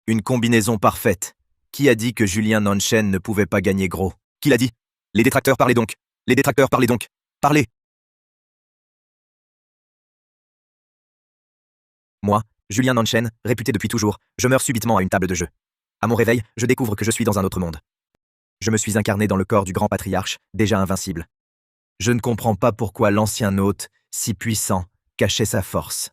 Une combinaison parfaite. Qui a dit que Julien Nanchen ne pouvait pas gagner gros? Qui l'a dit? Les détracteurs, parlez donc. Les détracteurs, parlez donc. Parlez. Moi, Julien Nanchen, réputé depuis toujours, je meurs subitement à une table de jeu. À mon réveil, je découvre que je suis dans un autre monde. Je me suis incarné dans le corps du grand patriarche, déjà invincible. Je ne comprends pas pourquoi l'ancien hôte, si puissant, cachait sa force.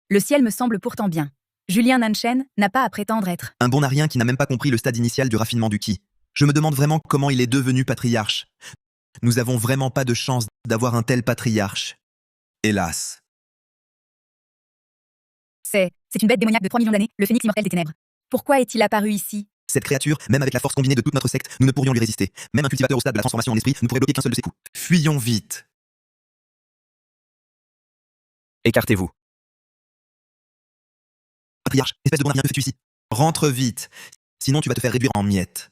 Le ciel me semble pourtant bien. Julien Nanchen n'a pas à prétendre être Un bon arien qui n'a même pas compris le stade initial du raffinement du ki. Je me demande vraiment comment il est devenu patriarche. Nous avons vraiment pas de chance d'avoir un tel patriarche. Hélas. C'est une bête démoniaque de 3 millions d'années, le phénix immortel des ténèbres. Pourquoi est-il apparu ici? Cette créature, même avec la force combinée de toute notre secte, nous ne pourrions lui résister. Même un cultivateur au stade de la transformation en esprit ne pourrait bloquer qu'un seul de ses coups. Fuyons vite. Écartez-vous. Patriarche, espèce de bon arien, que fais-tu ici? Rentre vite, sinon tu vas te faire réduire en miettes.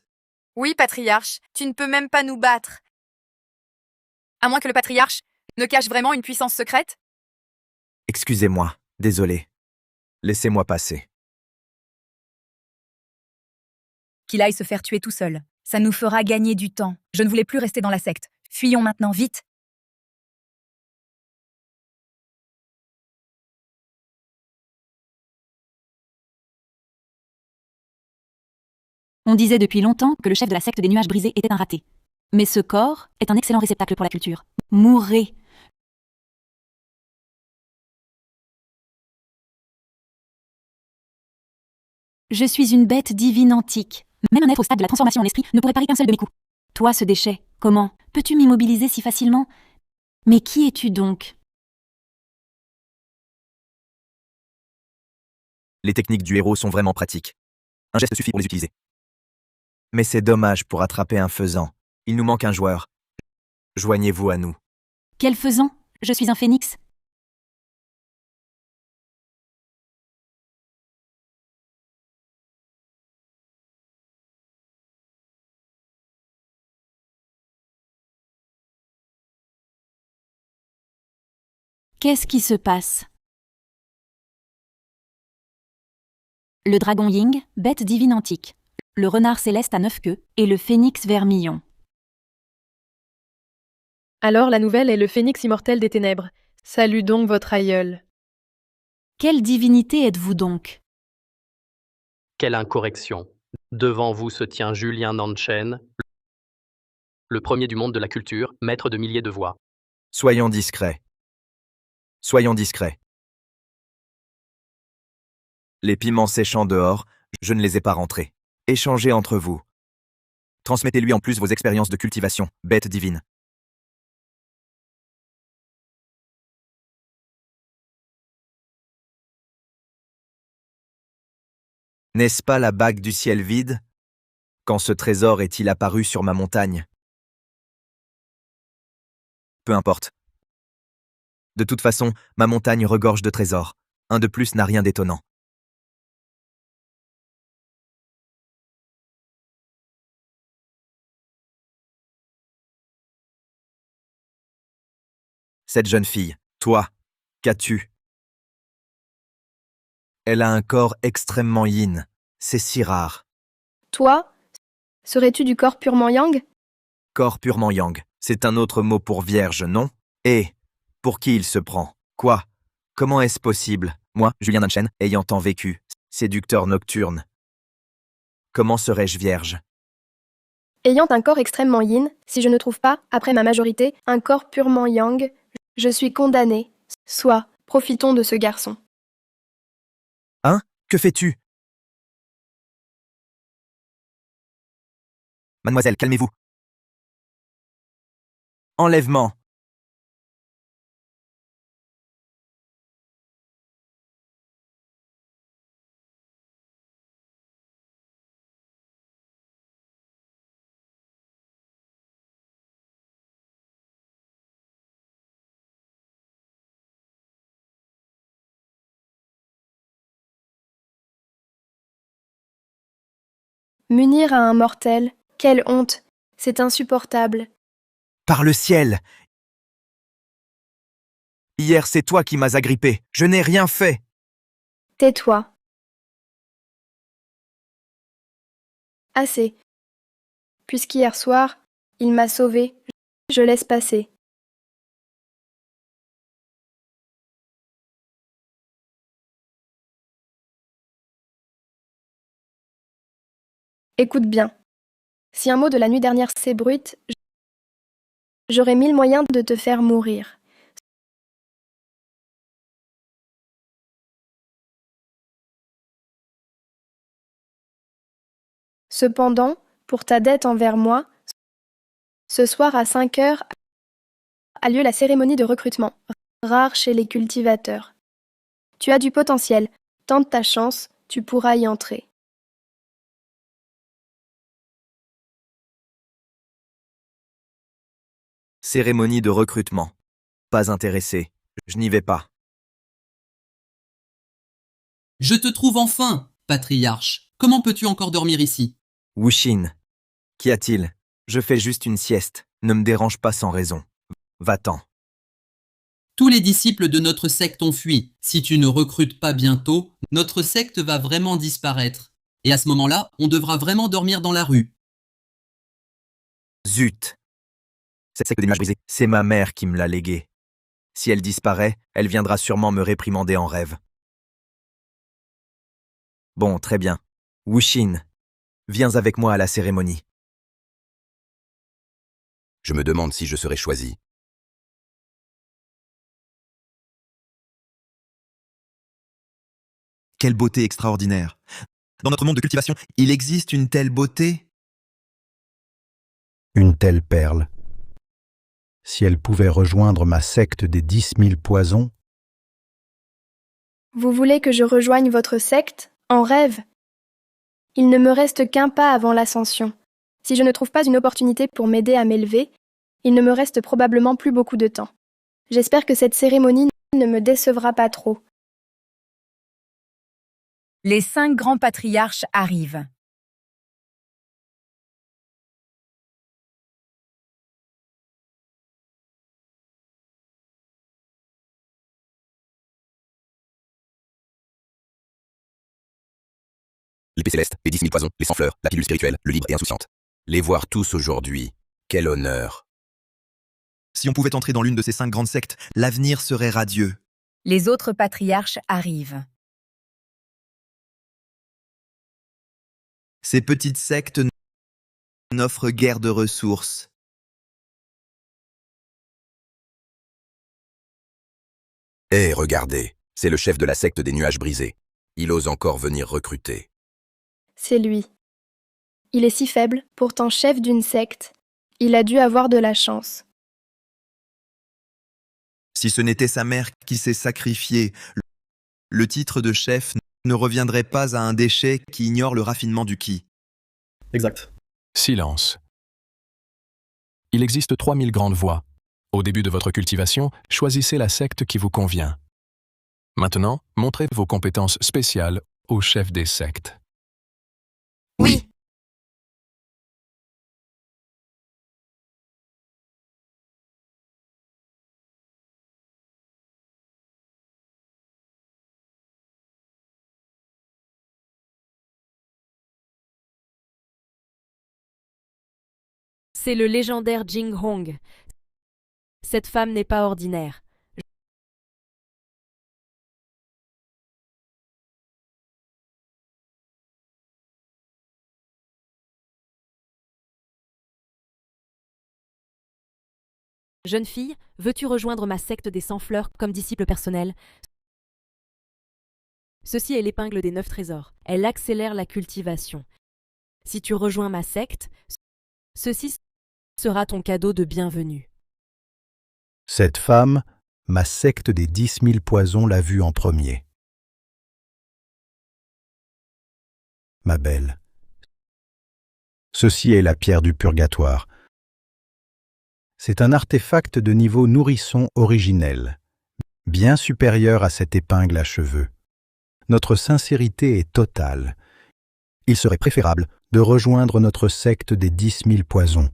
Oui, patriarche, tu ne peux même pas nous battre. À moins que le patriarche ne cache vraiment une puissance secrète? Excusez-moi, désolé. Laissez-moi passer. Qu'il aille se faire tuer tout seul. Ça nous fera gagner du temps. Je ne voulais plus rester dans la secte. Fuyons maintenant, vite. On disait depuis longtemps que le chef de la secte des nuages brisés était un raté. Mais ce corps est un excellent réceptacle pour la culture. Mourrez! Je suis une bête divine antique. Même un être au stade de la transformation en esprit ne pourrait parer qu'un seul de mes coups. Toi, ce déchet, comment? Peux-tu m'immobiliser si facilement? Mais qui es-tu donc? Les techniques du héros sont vraiment pratiques. Un geste suffit pour les utiliser. Mais c'est dommage pour attraper un faisan. Il nous manque un joueur. Joignez-vous à nous. Quel faisan? Je suis un phénix. Qu'est-ce qui se passe? Le dragon Ying, bête divine antique. Le renard céleste à 9 queues et le phénix vermillon. Alors la nouvelle est le phénix immortel des ténèbres. Salut donc votre aïeul. Quelle divinité êtes-vous donc? Quelle incorrection! Devant vous se tient Julien Nanchen, le premier du monde de la culture, maître de milliers de voix. Soyons discrets. Soyons discrets. Les piments séchant dehors, je ne les ai pas rentrés. Échangez entre vous. Transmettez-lui en plus vos expériences de cultivation, bête divine. N'est-ce pas la bague du ciel vide? Quand ce trésor est-il apparu sur ma montagne? Peu importe. De toute façon, ma montagne regorge de trésors. Un de plus n'a rien d'étonnant. Cette jeune fille, toi, qu'as-tu? Elle a un corps extrêmement yin. C'est si rare. Toi, serais-tu du corps purement yang? Corps purement yang, c'est un autre mot pour vierge, non? Et pour qui il se prend? Quoi? Comment est-ce possible? Moi, Julien Nanchen, ayant tant vécu, séducteur nocturne. Comment serais-je vierge? Ayant un corps extrêmement yin, si je ne trouve pas, après ma majorité, un corps purement yang, je suis condamnée. Soit, profitons de ce garçon. Hein? Que fais-tu? Mademoiselle, calmez-vous. Enlèvement. M'unir à un mortel, quelle honte, c'est insupportable. Par le ciel! Hier, c'est toi qui m'as agrippé. Je n'ai rien fait. Tais-toi. Assez. Puisqu'hier soir, il m'a sauvée, je laisse passer. Écoute bien. Si un mot de la nuit dernière s'ébruite, j'aurai 1000 moyens de te faire mourir. Cependant, pour ta dette envers moi, ce soir à 5 heures a lieu la cérémonie de recrutement, rare chez les cultivateurs. Tu as du potentiel, tente ta chance, tu pourras y entrer. Cérémonie de recrutement. Pas intéressé. Je n'y vais pas. Je te trouve enfin, patriarche. Comment peux-tu encore dormir ici? Wuxin. Qu'y a-t-il? Je fais juste une sieste. Ne me dérange pas sans raison. Va-t'en. Tous les disciples de notre secte ont fui. Si tu ne recrutes pas bientôt, notre secte va vraiment disparaître. Et à ce moment-là, on devra vraiment dormir dans la rue. Zut. Cette secte des nuages brisés, c'est ma mère qui me l'a léguée. Si elle disparaît, elle viendra sûrement me réprimander en rêve. Bon, très bien. Wuxin, viens avec moi à la cérémonie. Je me demande si je serai choisi. Quelle beauté extraordinaire. Dans notre monde de cultivation, il existe une telle beauté. Une telle perle. Si elle pouvait rejoindre ma secte des 10 000 poisons, Vous voulez que je rejoigne votre secte? En rêve? Il ne me reste qu'un pas avant l'ascension. Si je ne trouve pas une opportunité pour m'aider à m'élever, il ne me reste probablement plus beaucoup de temps. J'espère que cette cérémonie ne me décevra pas trop. Les 5 grands patriarches arrivent. L'épée céleste, les 10 000 poisons, les 100 fleurs, la pilule spirituelle, le libre et insouciante. Les voir tous aujourd'hui, quel honneur. Si on pouvait entrer dans l'une de ces 5 grandes sectes, l'avenir serait radieux. Les autres patriarches arrivent. Ces petites sectes n'offrent guère de ressources. Eh, regardez, c'est le chef de la secte des nuages brisés. Il ose encore venir recruter. C'est lui. Il est si faible, pourtant chef d'une secte. Il a dû avoir de la chance. Si ce n'était sa mère qui s'est sacrifiée, le titre de chef ne reviendrait pas à un déchet qui ignore le raffinement du ki. Exact. Silence. Il existe 3000 grandes voies. Au début de votre cultivation, choisissez la secte qui vous convient. Maintenant, montrez vos compétences spéciales au chef des sectes. Oui. C'est le légendaire Jing Hong. Cette femme n'est pas ordinaire. Jeune fille, veux-tu rejoindre ma secte des 100 fleurs comme disciple personnel? Ceci est l'épingle des 9 trésors. Elle accélère la cultivation. Si tu rejoins ma secte, ceci sera ton cadeau de bienvenue. cette femme, ma secte des 10 000 poisons l'a vue en premier. Ma belle, ceci est la pierre du purgatoire. C'est un artefact de niveau nourrisson originel, bien supérieur à cette épingle à cheveux. Notre sincérité est totale. Il serait préférable de rejoindre notre secte des 10 000 poisons.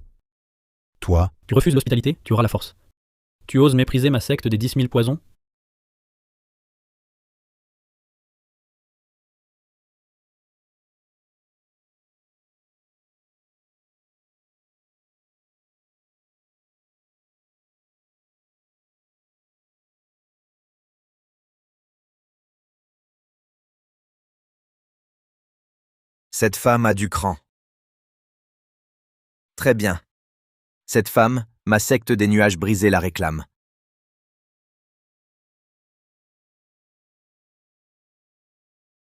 Toi, Tu refuses l'hospitalité, tu auras la force. Tu oses mépriser ma secte des 10 000 poisons? Cette femme a du cran. Très bien. Cette femme, ma secte des nuages brisés la réclame.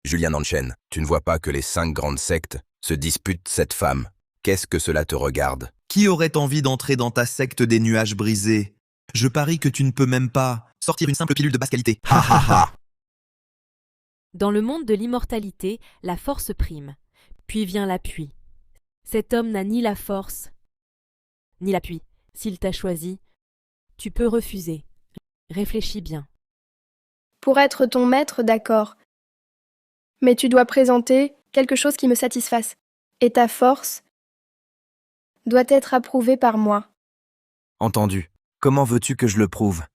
Julien Nanchen, tu ne vois pas que les 5 grandes sectes se disputent cette femme. Qu'est-ce que cela te regarde? Qui aurait envie d'entrer dans ta secte des nuages brisés? Je parie que tu ne peux même pas sortir une simple pilule de basse qualité. Ha ha ha! Dans le monde de l'immortalité, la force prime. Puis vient l'appui. Cet homme n'a ni la force, ni l'appui. S'il t'a choisi, tu peux refuser. Réfléchis bien. Pour être ton maître, d'accord. Mais tu dois présenter quelque chose qui me satisfasse. Et ta force doit être approuvée par moi. Entendu. Comment veux-tu que je le prouve?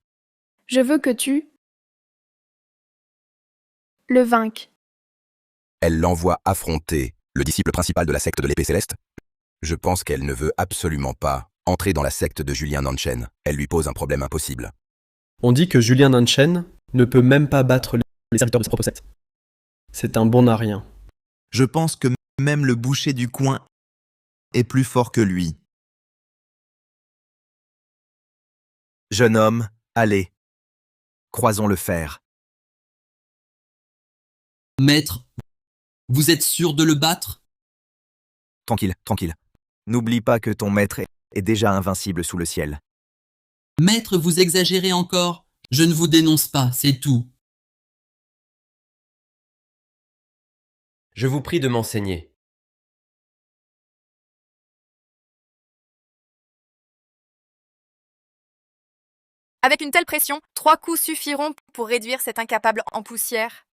Je veux que tu le vainques. Elle l'envoie affronter le disciple principal de la secte de l'épée céleste. Je pense qu'elle ne veut absolument pas entrer dans la secte de Julien Nanchen. Elle lui pose un problème impossible. On dit que Julien Nanchen ne peut même pas battre les serviteurs de sa propre secte. C'est un bon à rien. Je pense que même le boucher du coin est plus fort que lui. Jeune homme, allez. Croisons le fer. Maître, vous êtes sûr de le battre? Tranquille, tranquille. N'oublie pas que ton maître est déjà invincible sous le ciel. Maître, vous exagérez encore. Je ne vous dénonce pas, c'est tout. Je vous prie de m'enseigner. Avec une telle pression, 3 coups suffiront pour réduire cet incapable en poussière.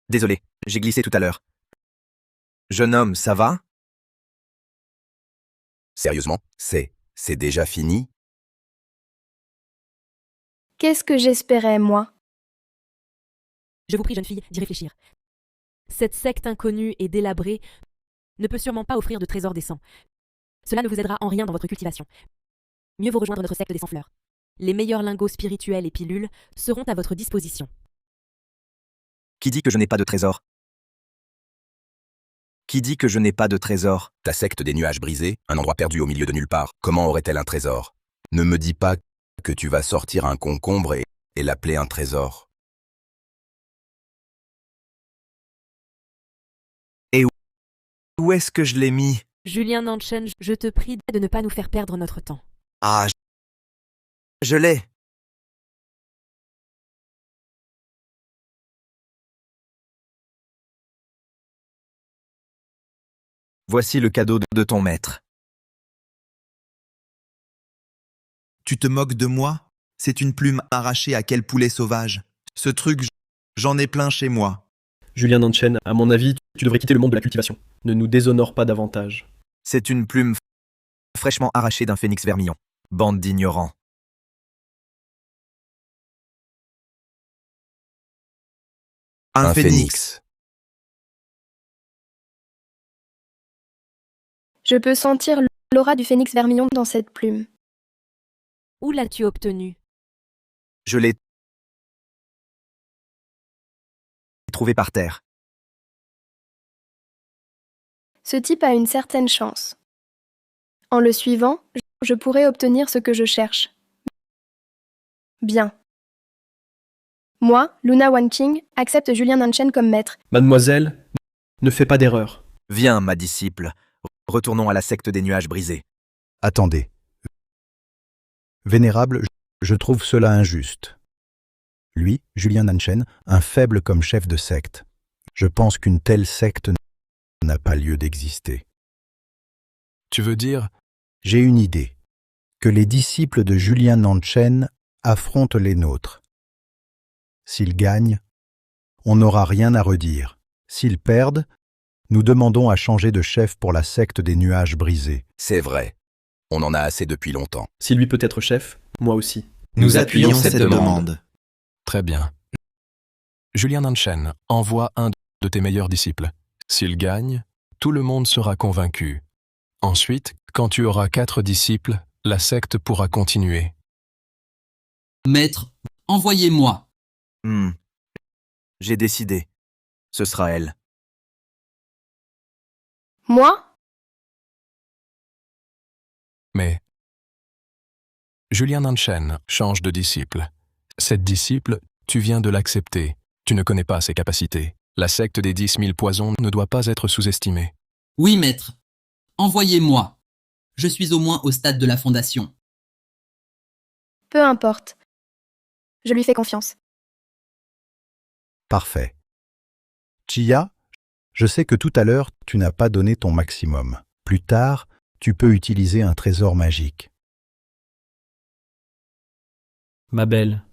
Désolé, j'ai glissé tout à l'heure. Jeune homme, ça va? Sérieusement, c'est déjà fini? Qu'est-ce que j'espérais, moi? Je vous prie, jeune fille, d'y réfléchir. Cette secte inconnue et délabrée ne peut sûrement pas offrir de trésors décents. Cela ne vous aidera en rien dans votre cultivation. Mieux vaut rejoindre notre secte des sans-fleurs. Les meilleurs lingots spirituels et pilules seront à votre disposition. Qui dit que je n'ai pas de trésor? Qui dit que je n'ai pas de trésor? Ta secte des nuages brisés, un endroit perdu au milieu de nulle part, comment aurait-elle un trésor? Ne me dis pas que tu vas sortir un concombre et l'appeler un trésor. Et où est-ce que je l'ai mis? Julien Nanchen, je te prie de ne pas nous faire perdre notre temps. Ah, je l'ai. Voici le cadeau de ton maître. Tu te moques de moi? C'est une plume arrachée à quel poulet sauvage. Ce truc, j'en ai plein chez moi. Julien Nanchen, à mon avis, tu devrais quitter le monde de la cultivation. Ne nous déshonore pas davantage. C'est une plume fraîchement arrachée d'un phénix vermillon. Bande d'ignorants. Un phénix. Je peux sentir l'aura du phénix vermillon dans cette plume. Où l'as-tu obtenu? Je l'ai trouvé par terre. Ce type a une certaine chance. En le suivant, je pourrais obtenir ce que je cherche. Bien. Moi, Luna Wanqing, accepte Julien Nanchen comme maître. Mademoiselle, ne fais pas d'erreur. Viens, ma disciple. Retournons à la secte des nuages brisés. Attendez. Vénérable, je trouve cela injuste. Lui, Julien Nanchen, un faible comme chef de secte. Je pense qu'une telle secte n'a pas lieu d'exister. Tu veux dire? J'ai une idée. Que les disciples de Julien Nanchen affrontent les nôtres. S'ils gagnent, on n'aura rien à redire. S'ils perdent, nous demandons à changer de chef pour la secte des nuages brisés. C'est vrai. On en a assez depuis longtemps. Si lui peut être chef, moi aussi. Nous appuyons cette demande. Très bien. Julien Nanchen, envoie un de tes meilleurs disciples. S'il gagne, tout le monde sera convaincu. Ensuite, quand tu auras 4 disciples, la secte pourra continuer. Maître, envoyez-moi. J'ai décidé. Ce sera elle. Moi? Mais Julien Nanchen change de disciple. Cette disciple, tu viens de l'accepter. Tu ne connais pas ses capacités. La secte des 10 000 poisons ne doit pas être sous-estimée. Oui, maître. Envoyez-moi. Je suis au moins au stade de la fondation. Peu importe. Je lui fais confiance. Parfait. Chia, je sais que tout à l'heure, tu n'as pas donné ton maximum. Plus tard, tu peux utiliser un trésor magique. Ma belle,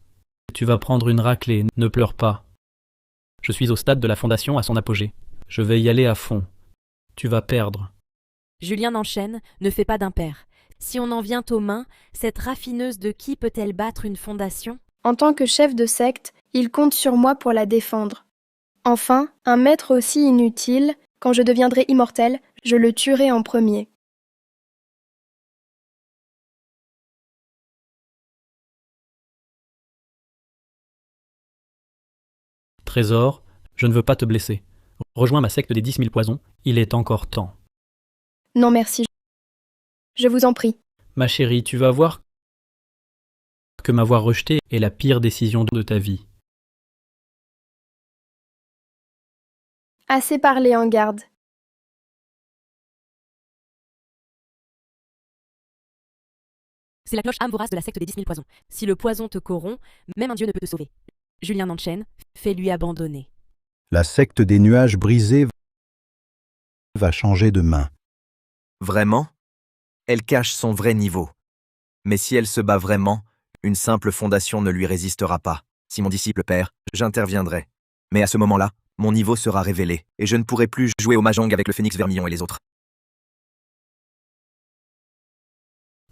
tu vas prendre une raclée, ne pleure pas. Je suis au stade de la fondation à son apogée. Je vais y aller à fond. Tu vas perdre. Julien Nanchen ne fait pas d'impair. Si on en vient aux mains, cette raffineuse de qui peut-elle battre une fondation? En tant que chef de secte, il compte sur moi pour la défendre. Enfin, un maître aussi inutile, quand je deviendrai immortel, je le tuerai en premier. Trésor, je ne veux pas te blesser. Rejoins ma secte des 10 000 poisons, il est encore temps. Non merci. Je vous en prie. Ma chérie, tu vas voir que m'avoir rejeté est la pire décision de ta vie. Assez parlé en garde. C'est la cloche âme vorace de la secte des 10 000 poisons. Si le poison te corrompt, même un dieu ne peut te sauver. Julien Nanchen, fais-lui abandonner. La secte des nuages brisés va changer de main. Vraiment? Elle cache son vrai niveau. Mais si elle se bat vraiment, une simple fondation ne lui résistera pas. Si mon disciple perd, j'interviendrai. Mais à ce moment-là, mon niveau sera révélé, et je ne pourrai plus jouer au mahjong avec le phénix vermillon et les autres.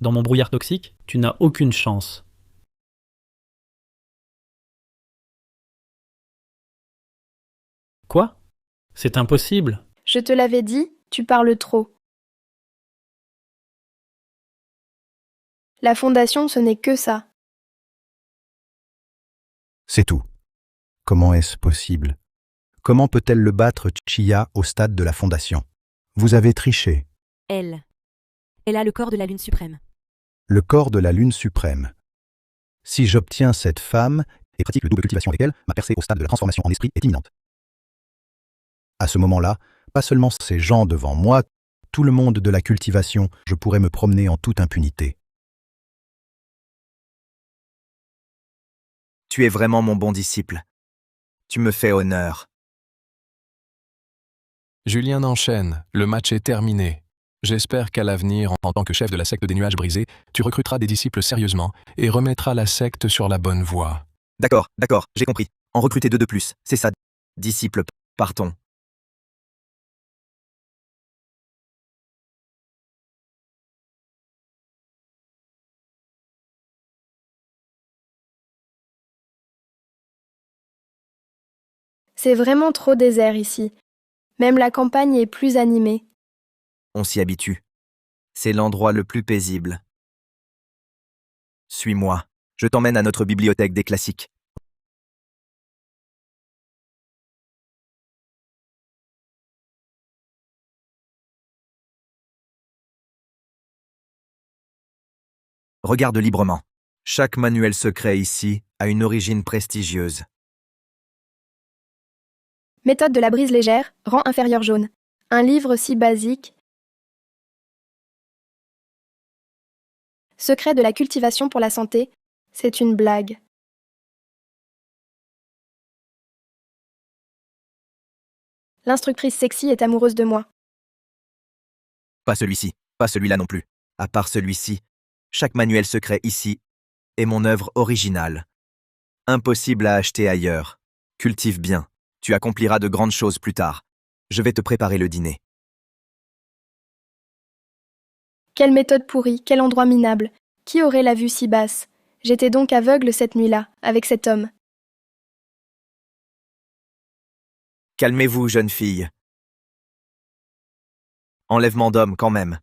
Dans mon brouillard toxique, tu n'as aucune chance. Quoi? C'est impossible. Je te l'avais dit, tu parles trop. La fondation, ce n'est que ça. C'est tout. Comment est-ce possible? Comment peut-elle le battre, Chia, au stade de la fondation? Vous avez triché. Elle a le corps de la lune suprême. Le corps de la lune suprême. Si j'obtiens cette femme et pratique le double cultivation avec elle, ma percée au stade de la transformation en esprit est imminente. À ce moment-là, pas seulement ces gens devant moi, tout le monde de la cultivation, je pourrais me promener en toute impunité. Tu es vraiment mon bon disciple. Tu me fais honneur. Julien Nanchen, le match est terminé. J'espère qu'à l'avenir, en tant que chef de la secte des nuages brisés, tu recruteras des disciples sérieusement et remettras la secte sur la bonne voie. D'accord, j'ai compris. En recruter 2 de plus, c'est ça. Disciple, partons. C'est vraiment trop désert ici. Même la campagne est plus animée. On s'y habitue. C'est l'endroit le plus paisible. Suis-moi. Je t'emmène à notre bibliothèque des classiques. Regarde librement. Chaque manuel secret ici a une origine prestigieuse. Méthode de la brise légère, rang inférieur jaune. Un livre si basique. Secret de la cultivation pour la santé, c'est une blague. L'instructrice sexy est amoureuse de moi. Pas celui-ci, pas celui-là non plus. À part celui-ci, chaque manuel secret ici est mon œuvre originale. Impossible à acheter ailleurs. Cultive bien. Tu accompliras de grandes choses plus tard. Je vais te préparer le dîner. Quelle méthode pourrie, quel endroit minable. Qui aurait la vue si basse? J'étais donc aveugle cette nuit-là, avec cet homme. Calmez-vous, jeune fille. Enlèvement d'homme quand même.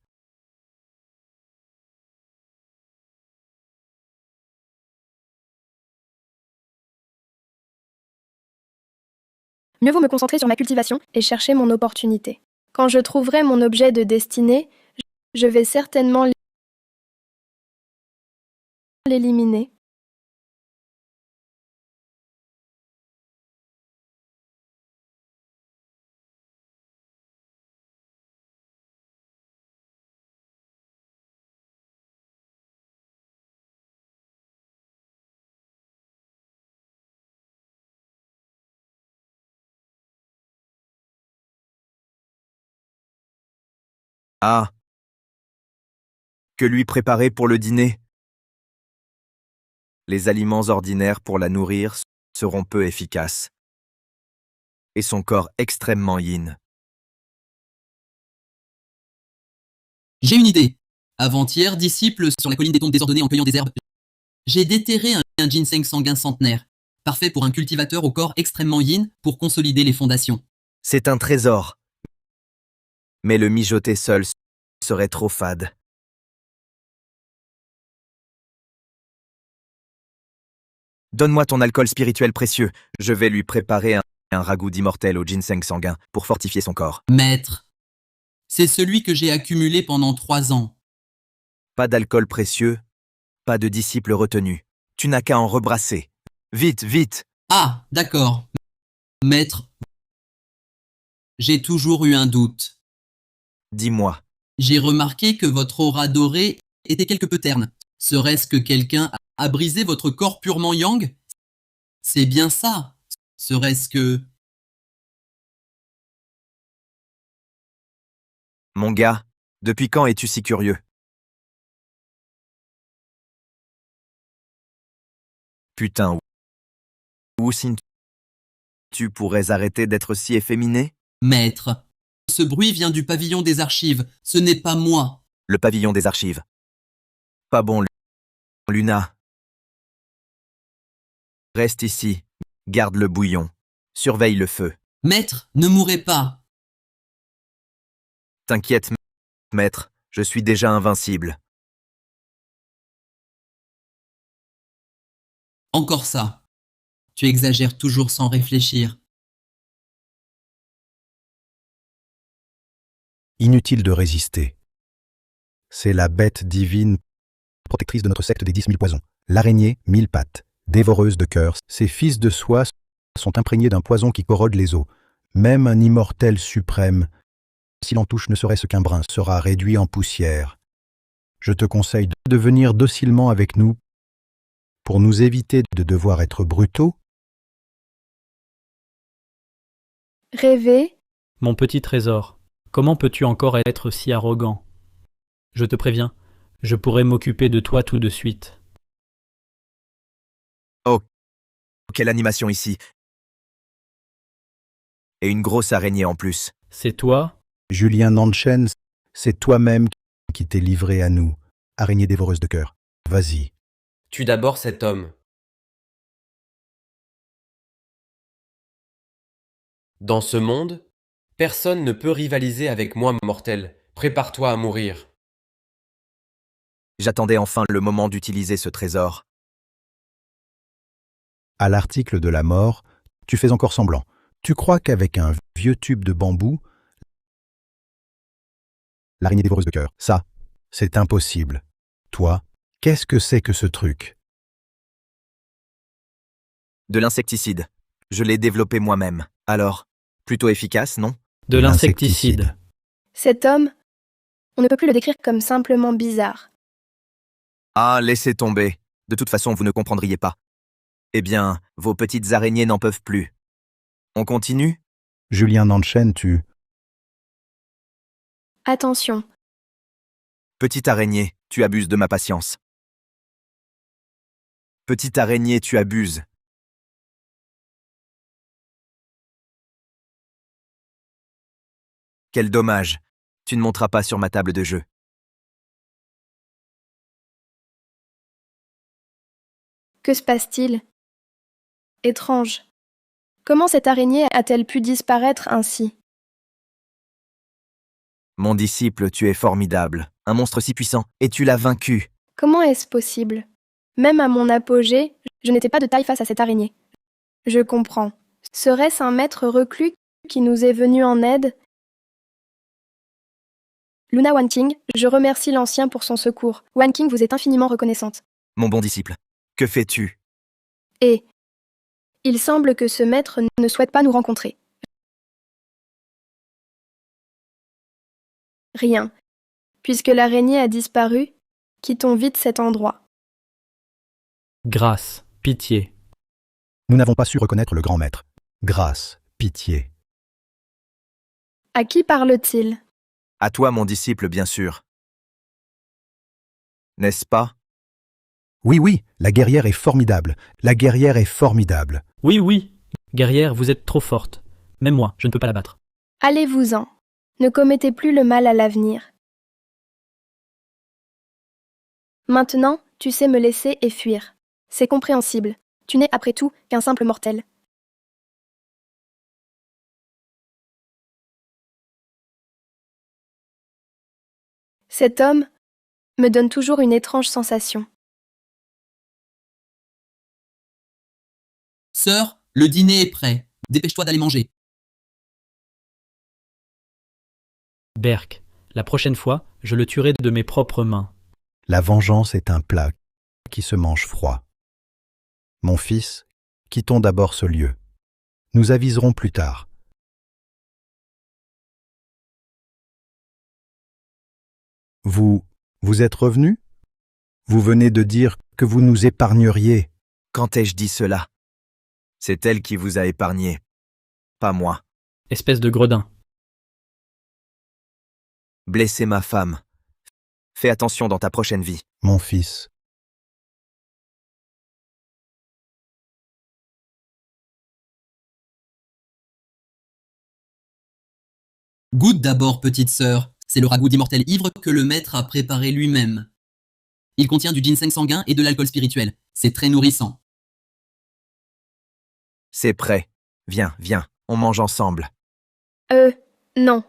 Mieux vaut me concentrer sur ma cultivation et chercher mon opportunité. Quand je trouverai mon objet de destinée, je vais certainement l'éliminer. Ah. Que lui préparer pour le dîner? Les aliments ordinaires pour la nourrir seront peu efficaces. Et son corps extrêmement yin. J'ai une idée. Avant-hier, disciple sur la colline des tombes désordonnées en cueillant des herbes, j'ai déterré un ginseng sanguin centenaire, parfait pour un cultivateur au corps extrêmement yin pour consolider les fondations. C'est un trésor. Mais le mijoter seul serait trop fade. Donne-moi ton alcool spirituel précieux. Je vais lui préparer un ragoût d'immortel au ginseng sanguin pour fortifier son corps. Maître, c'est celui que j'ai accumulé pendant 3 ans. Pas d'alcool précieux, pas de disciple retenu. Tu n'as qu'à en rebrasser. Vite, vite! Ah, d'accord. Maître, j'ai toujours eu un doute. Dis-moi. J'ai remarqué que votre aura dorée était quelque peu terne. Serait-ce que quelqu'un a brisé votre corps purement yang? C'est bien ça. Serait-ce que... Mon gars, depuis quand es-tu si curieux? Putain, Wuxin, tu pourrais arrêter d'être si efféminé? Maître, ce bruit vient du pavillon des archives. Ce n'est pas moi. Le pavillon des archives. Pas bon, Luna. Reste ici. Garde le bouillon. Surveille le feu. Maître, ne mourrez pas. T'inquiète, maître, je suis déjà invincible. Encore ça. Tu exagères toujours sans réfléchir. Inutile de résister. C'est la bête divine, protectrice de notre secte des 10 000 poisons. L'araignée, 1000 pattes, dévoreuse de cœurs. Ses fils de soie sont imprégnés d'un poison qui corrode les os. Même un immortel suprême, s'il en touche ne serait-ce qu'un brin, sera réduit en poussière. Je te conseille de venir docilement avec nous pour nous éviter de devoir être brutaux. Rêver. Mon petit trésor, comment peux-tu encore être si arrogant? Je te préviens, je pourrais m'occuper de toi tout de suite. Oh, quelle animation ici. Et une grosse araignée en plus. C'est toi? Julien Nanchen, c'est toi-même qui t'es livré à nous, araignée dévoreuse de cœur. Vas-y. Tue d'abord cet homme. Dans ce monde, personne ne peut rivaliser avec moi, mortel. Prépare-toi à mourir. J'attendais enfin le moment d'utiliser ce trésor. À l'article de la mort, tu fais encore semblant. Tu crois qu'avec un vieux tube de bambou, l'araignée dévoreuse de cœur, ça, c'est impossible. Toi, qu'est-ce que c'est que ce truc? De l'insecticide. Je l'ai développé moi-même. Alors, plutôt efficace, non? De l'insecticide. Cet homme, on ne peut plus le décrire comme simplement bizarre. Ah, laissez tomber. De toute façon, vous ne comprendriez pas. Eh bien, vos petites araignées n'en peuvent plus. On continue? Julien Nanchen, tu... Attention. Petite araignée, tu abuses de ma patience. Petite araignée, tu abuses. Quel dommage. Tu ne monteras pas sur ma table de jeu. Que se passe-t-il? Étrange. Comment cette araignée a-t-elle pu disparaître ainsi? Mon disciple, tu es formidable. Un monstre si puissant, et tu l'as vaincu. Comment est-ce possible? Même à mon apogée, je n'étais pas de taille face à cette araignée. Je comprends. Serait-ce un maître reclus qui nous est venu en aide? Luna Wanking, je remercie l'ancien pour son secours. Wanking vous est infiniment reconnaissante. Mon bon disciple, que fais-tu? Et il semble que ce maître ne souhaite pas nous rencontrer. Rien. Puisque l'araignée a disparu, quittons vite cet endroit. Grâce, pitié. Nous n'avons pas su reconnaître le grand maître. Grâce, pitié. À qui parle-t-il? À toi, mon disciple, bien sûr. N'est-ce pas? Oui, oui, la guerrière est formidable. La guerrière est formidable. Oui, oui. Guerrière, vous êtes trop forte. Même moi, je ne peux pas la battre. Allez-vous-en. Ne commettez plus le mal à l'avenir. Maintenant, tu sais me laisser et fuir. C'est compréhensible. Tu n'es après tout qu'un simple mortel. Cet homme me donne toujours une étrange sensation. Sœur, le dîner est prêt. Dépêche-toi d'aller manger. Berk, la prochaine fois, je le tuerai de mes propres mains. La vengeance est un plat qui se mange froid. Mon fils, quittons d'abord ce lieu. Nous aviserons plus tard. Vous êtes revenu? Vous venez de dire que vous nous épargneriez. Quand ai-je dit cela? C'est elle qui vous a épargné, pas moi. Espèce de gredin. Blesser ma femme. Fais attention dans ta prochaine vie. Mon fils. Goûte d'abord, petite sœur. C'est le ragoût d'immortel ivre que le maître a préparé lui-même. Il contient du ginseng sanguin et de l'alcool spirituel. C'est très nourrissant. C'est prêt. Viens, viens, on mange ensemble. Non.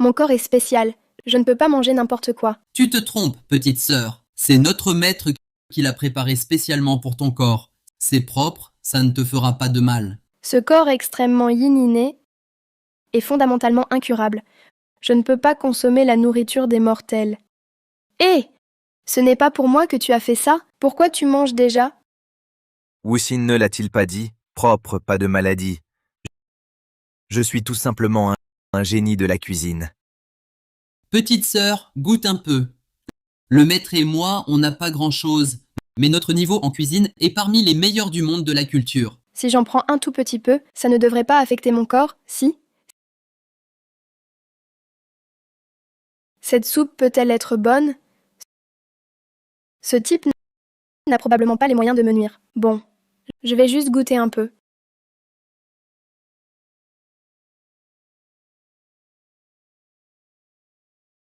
Mon corps est spécial. Je ne peux pas manger n'importe quoi. Tu te trompes, petite sœur. C'est notre maître qui l'a préparé spécialement pour ton corps. C'est propre, ça ne te fera pas de mal. Ce corps extrêmement yin-inné est fondamentalement incurable. Je ne peux pas consommer la nourriture des mortels. Hé! Ce n'est pas pour moi que tu as fait ça? Pourquoi tu manges déjà? Wuxin ne l'a-t-il pas dit? Propre, pas de maladie. Je suis tout simplement un génie de la cuisine. Petite sœur, goûte un peu. Le maître et moi, on n'a pas grand-chose, mais notre niveau en cuisine est parmi les meilleurs du monde de la culture. Si j'en prends un tout petit peu, ça ne devrait pas affecter mon corps, si? Cette soupe peut-elle être bonne? Ce type n'a probablement pas les moyens de me nuire. Bon, je vais juste goûter un peu.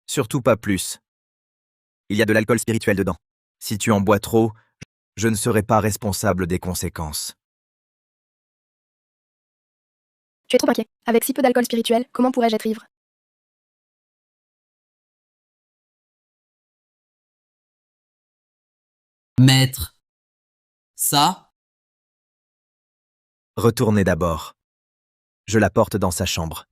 Surtout pas plus. Il y a de l'alcool spirituel dedans. Si tu en bois trop, je ne serai pas responsable des conséquences. Tu es trop inquiet. Avec si peu d'alcool spirituel, comment pourrais-je être ivre? Maître. Ça? Retournez d'abord. Je la porte dans sa chambre.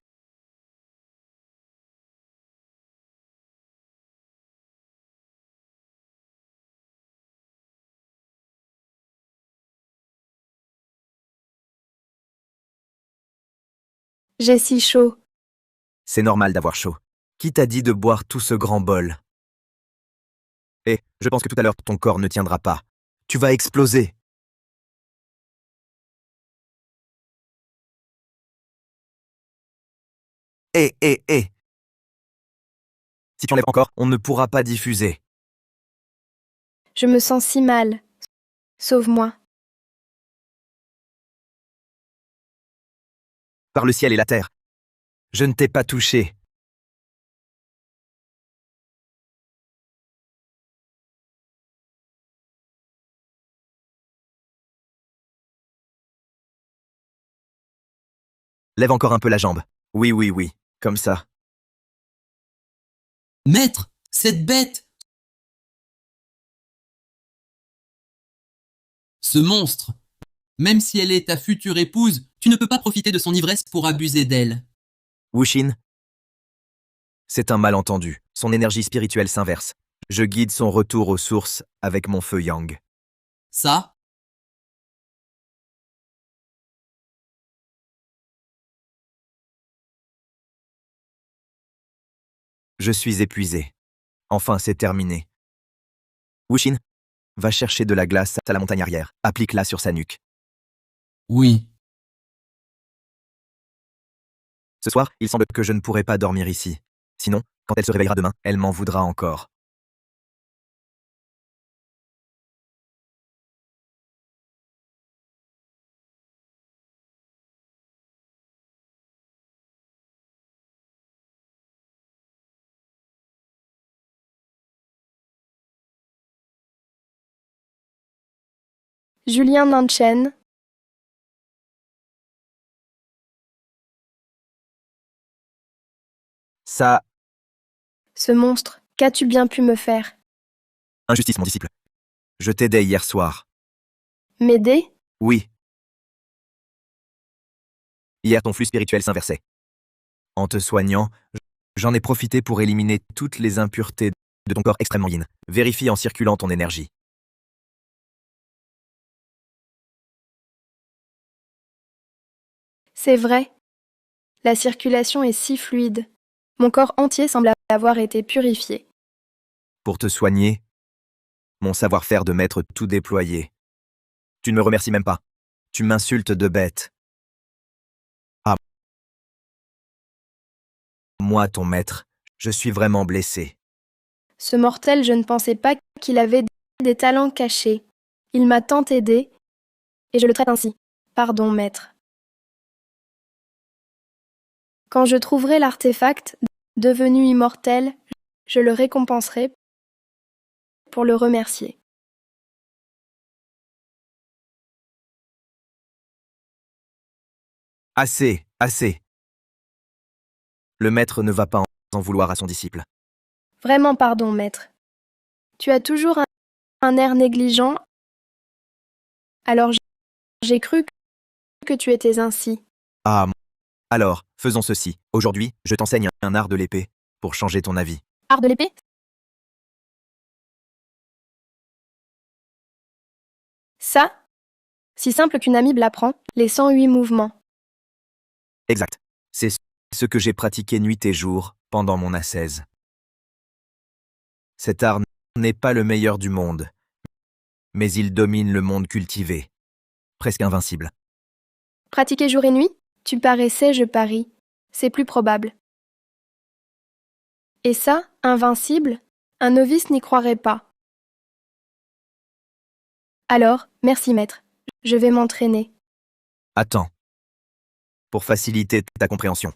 J'ai si chaud. C'est normal d'avoir chaud. Qui t'a dit de boire tout ce grand bol? Et je pense que tout à l'heure, ton corps ne tiendra pas. Tu vas exploser. Si tu enlèves encore, on ne pourra pas diffuser. Je me sens si mal. Sauve-moi. Par le ciel et la terre. Je ne t'ai pas touché. Lève encore un peu la jambe. Oui, oui, oui. Comme ça. Maître, cette bête! Ce monstre! Même si elle est ta future épouse, tu ne peux pas profiter de son ivresse pour abuser d'elle. Wuxin, c'est un malentendu. Son énergie spirituelle s'inverse. Je guide son retour aux sources avec mon feu yang. Ça, Je suis épuisé. Enfin, c'est terminé. Wuxin, va chercher de la glace à la montagne arrière. Applique-la sur sa nuque. oui. Ce soir, il semble que je ne pourrai pas dormir ici. Sinon, quand elle se réveillera demain, elle m'en voudra encore. Julien Nanchen, Ça, ce monstre, qu'as-tu bien pu me faire? injustice, mon disciple. Je t'aidais hier soir. M'aider? Oui. Hier, ton flux spirituel s'inversait. En te soignant, j'en ai profité pour éliminer toutes les impuretés de ton corps extrêmement yin. Vérifie en circulant ton énergie. C'est vrai. La circulation est si fluide. Mon corps entier semble avoir été purifié. Pour te soigner, mon savoir-faire de maître tout déployé. Tu ne me remercies même pas. Tu m'insultes de bête. Ah. Moi, ton maître, je suis vraiment blessé. Ce mortel, je ne pensais pas qu'il avait des talents cachés. Il m'a tant aidé, et je le traite ainsi. Pardon, maître. Quand je trouverai l'artefact, devenu immortel, je le récompenserai pour le remercier. Assez, assez. Le maître ne va pas en vouloir à son disciple. Vraiment pardon, maître. Tu as toujours un air négligent, alors j'ai cru que tu étais ainsi. Ah, alors, faisons ceci. Aujourd'hui, je t'enseigne un art de l'épée pour changer ton avis. Art de l'épée? Ça, si simple qu'une amibe l'apprend, les 108 mouvements. Exact. C'est ce que j'ai pratiqué nuit et jour pendant mon ascèse. Cet art n'est pas le meilleur du monde, mais il domine le monde cultivé, presque invincible. Pratiquer jour et nuit? Tu paraissais, je parie. C'est plus probable. Et ça, invincible, un novice n'y croirait pas. Alors, merci maître. Je vais m'entraîner. Attends. Pour faciliter ta compréhension,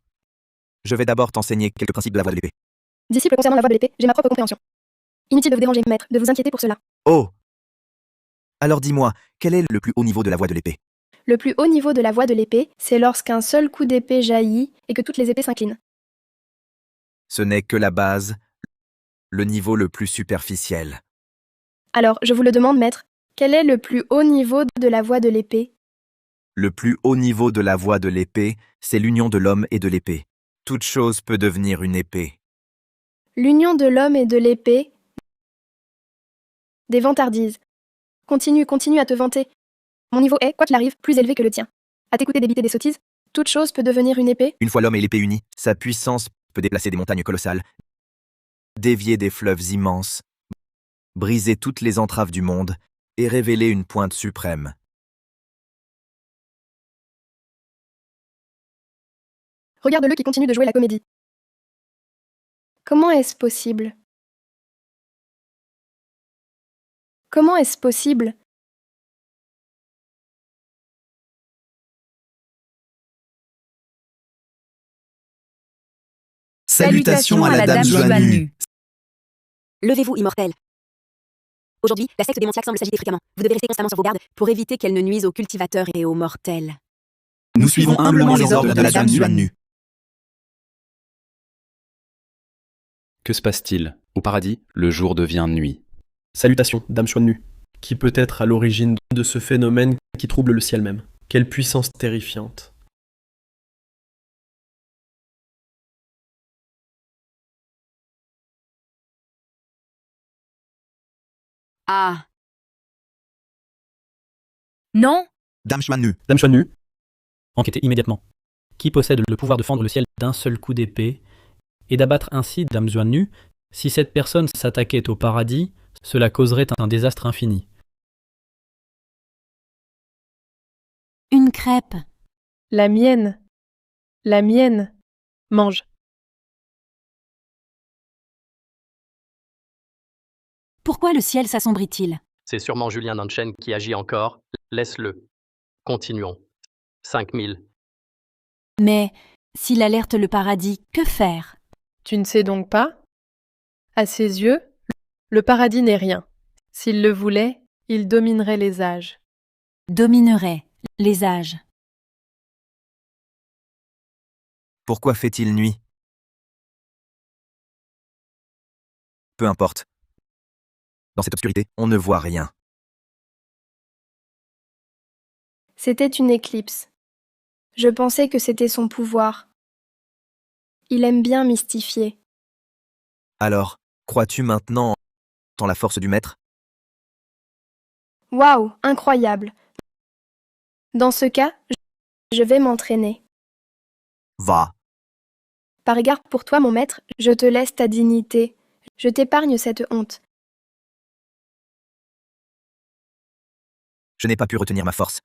je vais d'abord t'enseigner quelques principes de la voie de l'épée. Disciple concernant la voie de l'épée, j'ai ma propre compréhension. Inutile de vous déranger, maître, de vous inquiéter pour cela. Oh! Alors dis-moi, quel est le plus haut niveau de la voie de l'épée? Le plus haut niveau de la voie de l'épée, c'est lorsqu'un seul coup d'épée jaillit et que toutes les épées s'inclinent. Ce n'est que la base, le niveau le plus superficiel. Alors, je vous le demande, maître, quel est le plus haut niveau de la voie de l'épée? Le plus haut niveau de la voie de l'épée, c'est l'union de l'homme et de l'épée. Toute chose peut devenir une épée. L'union de l'homme et de l'épée. Des vantardises. Continue à te vanter. Mon niveau est, quoi qu'il arrive, plus élevé que le tien. À t'écouter débiter des sottises, toute chose peut devenir une épée. Une fois l'homme et l'épée unis, sa puissance peut déplacer des montagnes colossales, dévier des fleuves immenses, briser toutes les entraves du monde et révéler une pointe suprême. Regarde-le qui continue de jouer la comédie. Comment est-ce possible? Comment est-ce possible? Salutations à la Dame Joannu. Levez-vous, immortel. Aujourd'hui, la secte démoniaque semble s'agiter fréquemment. Vous devez rester constamment sur vos gardes pour éviter qu'elle ne nuise aux cultivateurs et aux mortels. Nous suivons humblement les ordres de la Dame Joannu. Que se passe-t-il? Au paradis, le jour devient nuit. Salutations, Dame Chuannu. Qui peut être à l'origine de ce phénomène qui trouble le ciel même. Quelle puissance terrifiante. Ah. Non. Dame Xuan Nu. Dame Xuan Nu. Enquêtez immédiatement. Qui possède le pouvoir de fendre le ciel d'un seul coup d'épée et d'abattre ainsi Dame Xuan Nu? Si cette personne s'attaquait au paradis, cela causerait un désastre infini. Une crêpe. La mienne. La mienne. Mange. Pourquoi le ciel s'assombrit-il? C'est sûrement Julien Nanchen qui agit encore. Laisse-le. Continuons. 5000. Mais s'il alerte le paradis, que faire? Tu ne sais donc pas? À ses yeux, le paradis n'est rien. S'il le voulait, il dominerait les âges. Dominerait les âges. Pourquoi fait-il nuit? Peu importe. Dans cette obscurité, on ne voit rien. C'était une éclipse. Je pensais que c'était son pouvoir. Il aime bien mystifier. Alors, crois-tu maintenant en la force du maître? Waouh, incroyable. Dans ce cas, je vais m'entraîner. Va. Par égard pour toi, mon maître, je te laisse ta dignité. Je t'épargne cette honte. Je n'ai pas pu retenir ma force.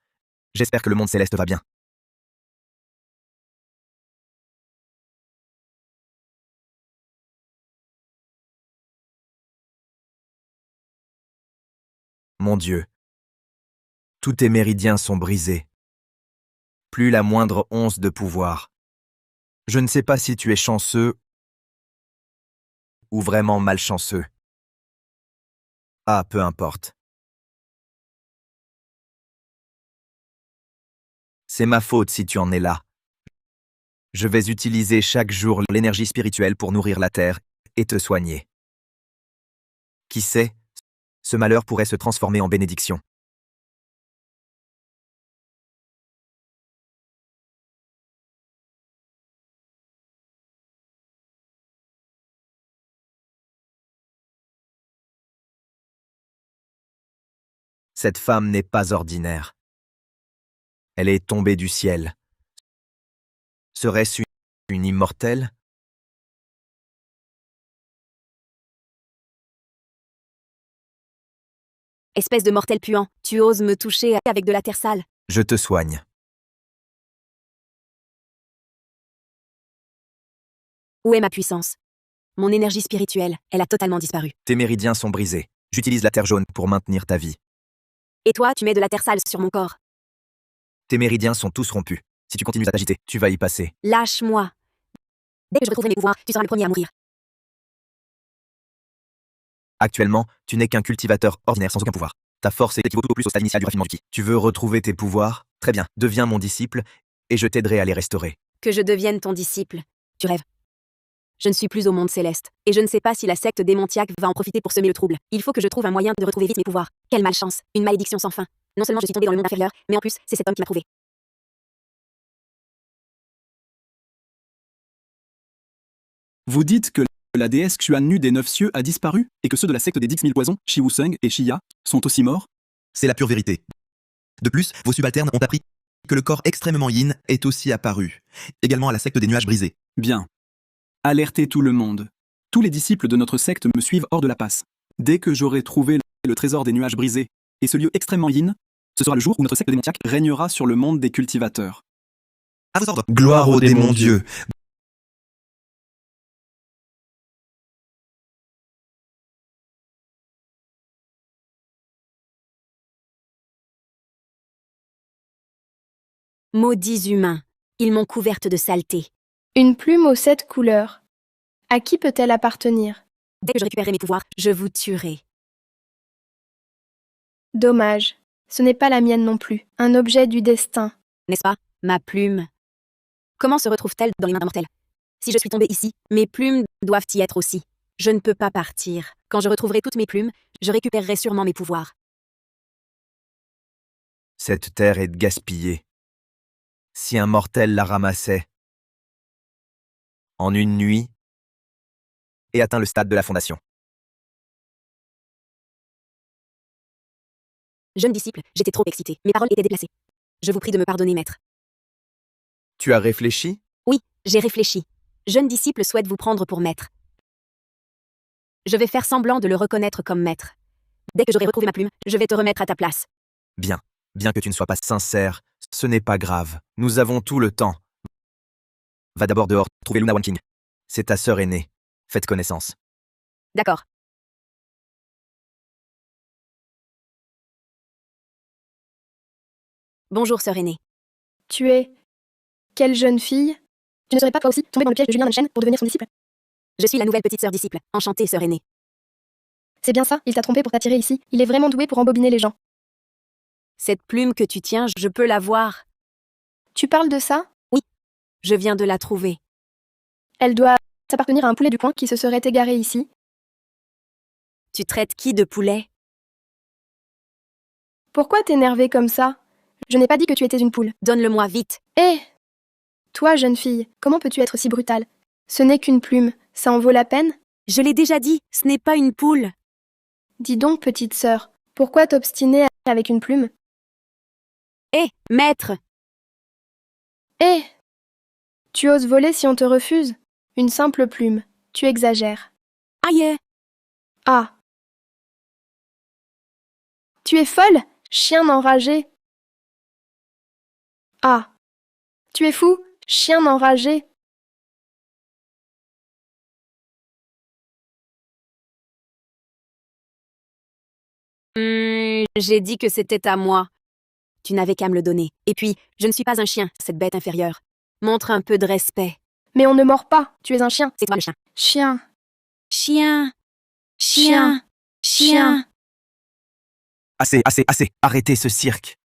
J'espère que le monde céleste va bien. Mon Dieu. Tous tes méridiens sont brisés. Plus la moindre once de pouvoir. Je ne sais pas si tu es chanceux ou vraiment malchanceux. Ah, peu importe. C'est ma faute si tu en es là. Je vais utiliser chaque jour l'énergie spirituelle pour nourrir la terre et te soigner. Qui sait, ce malheur pourrait se transformer en bénédiction. Cette femme n'est pas ordinaire. Elle est tombée du ciel. Serait-ce une immortelle? Espèce de mortel puant, tu oses me toucher avec de la terre sale. Je te soigne. Où est ma puissance? Mon énergie spirituelle, elle a totalement disparu. Tes méridiens sont brisés. J'utilise la terre jaune pour maintenir ta vie. Et toi, tu mets de la terre sale sur mon corps. Tes méridiens sont tous rompus. Si tu continues à t'agiter, tu vas y passer. Lâche-moi. Dès que je retrouverai mes pouvoirs, tu seras le premier à mourir. Actuellement, tu n'es qu'un cultivateur ordinaire sans aucun pouvoir. Ta force équivaut tout au plus au stade initial du raffinement du ki. Tu veux retrouver tes pouvoirs? Très bien, deviens mon disciple et je t'aiderai à les restaurer. Que je devienne ton disciple. Tu rêves. Je ne suis plus au monde céleste, et je ne sais pas si la secte démontiaque va en profiter pour semer le trouble. Il faut que je trouve un moyen de retrouver vite mes pouvoirs. Quelle malchance, une malédiction sans fin. Non seulement je suis tombée dans le monde inférieur, mais en plus, c'est cet homme qui m'a trouvé. Vous dites que la déesse Xuan Nu des Neuf Cieux a disparu et que ceux de la secte des 10 000 poisons, Shi Wuseng et Xia, sont aussi morts? C'est la pure vérité. De plus, vos subalternes ont appris que le corps extrêmement yin est aussi apparu, également à la secte des nuages brisés. Bien. Alertez tout le monde. Tous les disciples de notre secte me suivent hors de la passe. Dès que j'aurai trouvé le trésor des nuages brisés et ce lieu extrêmement yin, ce sera le jour où notre secte démoniaque régnera sur le monde des cultivateurs. À vos ordres. Gloire au démon Dieu. Maudits humains, ils m'ont couverte de saleté. Une plume aux 7 couleurs. À qui peut-elle appartenir? Dès que je récupérerai mes pouvoirs, je vous tuerai. Dommage. Ce n'est pas la mienne non plus. Un objet du destin. N'est-ce pas, ma plume? Comment se retrouve-t-elle dans les mains d'un mortel? Si je suis tombée ici, mes plumes doivent y être aussi. Je ne peux pas partir. Quand je retrouverai toutes mes plumes, je récupérerai sûrement mes pouvoirs. Cette terre est gaspillée. Si un mortel la ramassait en une nuit et atteint le stade de la fondation. Jeune disciple, j'étais trop excité. Mes paroles étaient déplacées. Je vous prie de me pardonner, maître. Tu as réfléchi? Oui, j'ai réfléchi. Jeune disciple souhaite vous prendre pour maître. Je vais faire semblant de le reconnaître comme maître. Dès que j'aurai retrouvé ma plume, je vais te remettre à ta place. Bien. Bien que tu ne sois pas sincère, ce n'est pas grave. Nous avons tout le temps. Va d'abord dehors, trouver Luna One King. C'est ta sœur aînée. Faites connaissance. D'accord. Bonjour, sœur aînée. Tu es... Quelle jeune fille? Tu ne serais pas toi aussi tombée dans le piège de Julien Nanchen pour devenir son disciple? Je suis la nouvelle petite sœur disciple. Enchantée, sœur aînée. C'est bien ça, il t'a trompé pour t'attirer ici. Il est vraiment doué pour embobiner les gens. Cette plume que tu tiens, je peux la voir. Tu parles de ça? Oui, je viens de la trouver. Elle doit appartenir à un poulet du coin qui se serait égaré ici. Tu traites qui de poulet? Pourquoi t'énerver comme ça? Je n'ai pas dit que tu étais une poule. Donne-le-moi vite. Hé! Toi, jeune fille, comment peux-tu être si brutale? Ce n'est qu'une plume, ça en vaut la peine? Je l'ai déjà dit, ce n'est pas une poule. Dis donc, petite sœur, pourquoi t'obstiner avec une plume? Hé, maître! Hé! Tu oses voler si on te refuse? Une simple plume, tu exagères. Aïe! Ah! Tu es folle, chien enragé! Ah! Tu es fou, chien enragé! J'ai dit que c'était à moi. Tu n'avais qu'à me le donner. Et puis, je ne suis pas un chien, cette bête inférieure. Montre un peu de respect. Mais on ne mord pas, tu es un chien. C'est toi le chien. Chien. Chien. Chien. Chien. Assez, assez, assez. Arrêtez ce cirque.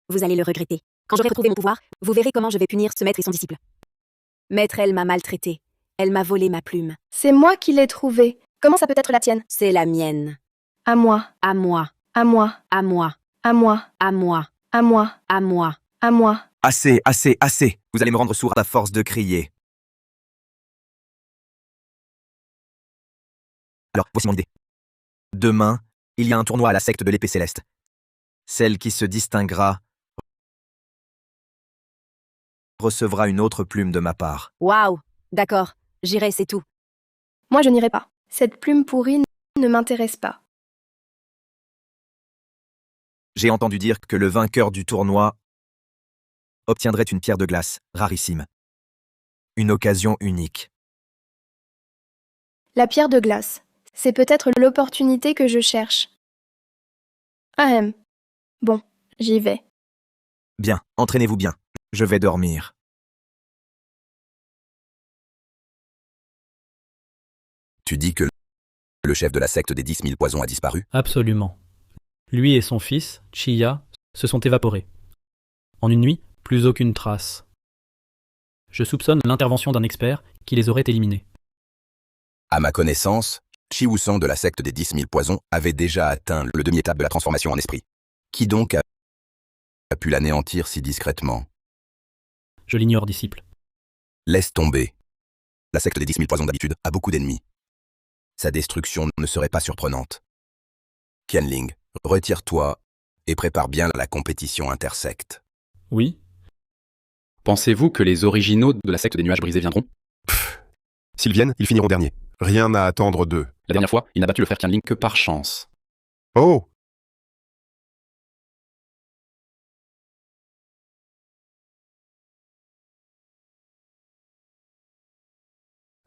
Vous allez le regretter. Quand j'aurai retrouvé mon pouvoir, vous verrez comment je vais punir ce maître et son disciple. Maître, elle m'a maltraité. Elle m'a volé ma plume. C'est moi qui l'ai trouvée. Comment ça peut être la tienne? C'est la mienne. À moi. À moi. À moi. À moi. À moi. À moi. À moi. À moi. À moi. Assez, assez, assez. Vous allez me rendre sourd à force de crier. Alors, voici mon idée. Demain, il y a un tournoi à la secte de l'épée céleste. Celle qui se distinguera recevra une autre plume de ma part. Waouh. D'accord. J'irai, c'est tout. Moi, je n'irai pas. Cette plume pourrie ne m'intéresse pas. J'ai entendu dire que le vainqueur du tournoi obtiendrait une pierre de glace, rarissime. Une occasion unique. La pierre de glace. C'est peut-être l'opportunité que je cherche. Ahem. Bon, j'y vais. Bien, entraînez-vous bien. Je vais dormir. Tu dis que le chef de la secte des 10 000 poisons a disparu? Absolument. Lui et son fils, Chia, se sont évaporés. En une nuit, plus aucune trace. Je soupçonne l'intervention d'un expert qui les aurait éliminés. À ma connaissance, Chi Wusang de la secte des 10 000 poisons avait déjà atteint le demi-étape de la transformation en esprit. Qui donc a pu l'anéantir si discrètement? Je l'ignore, disciple. Laisse tomber. La secte des 10 000 poisons d'habitude a beaucoup d'ennemis. Sa destruction ne serait pas surprenante. Qianling, retire-toi et prépare bien la compétition intersecte. Oui. Pensez-vous que les originaux de la secte des nuages brisés viendront? S'ils viennent, ils finiront derniers. Rien à attendre d'eux. La dernière fois, il n'a battu le frère Qianling que par chance. Oh!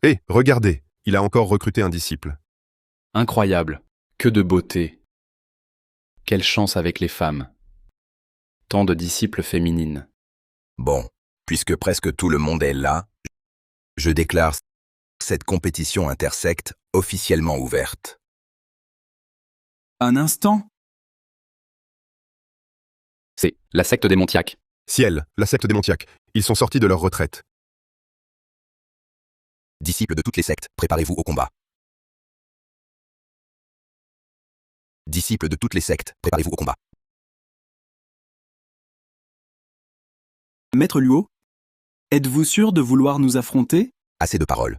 Hé, regardez, il a encore recruté un disciple. Incroyable. Que de beauté. Quelle chance avec les femmes. Tant de disciples féminines. Bon, puisque presque tout le monde est là, je déclare cette compétition intersecte officiellement ouverte. Un instant. C'est la secte des Montiaques. Ciel, la secte des Montiaques. Ils sont sortis de leur retraite. Disciples de toutes les sectes, préparez-vous au combat. Disciples de toutes les sectes, préparez-vous au combat. Maître Luo, êtes-vous sûr de vouloir nous affronter? Assez de paroles.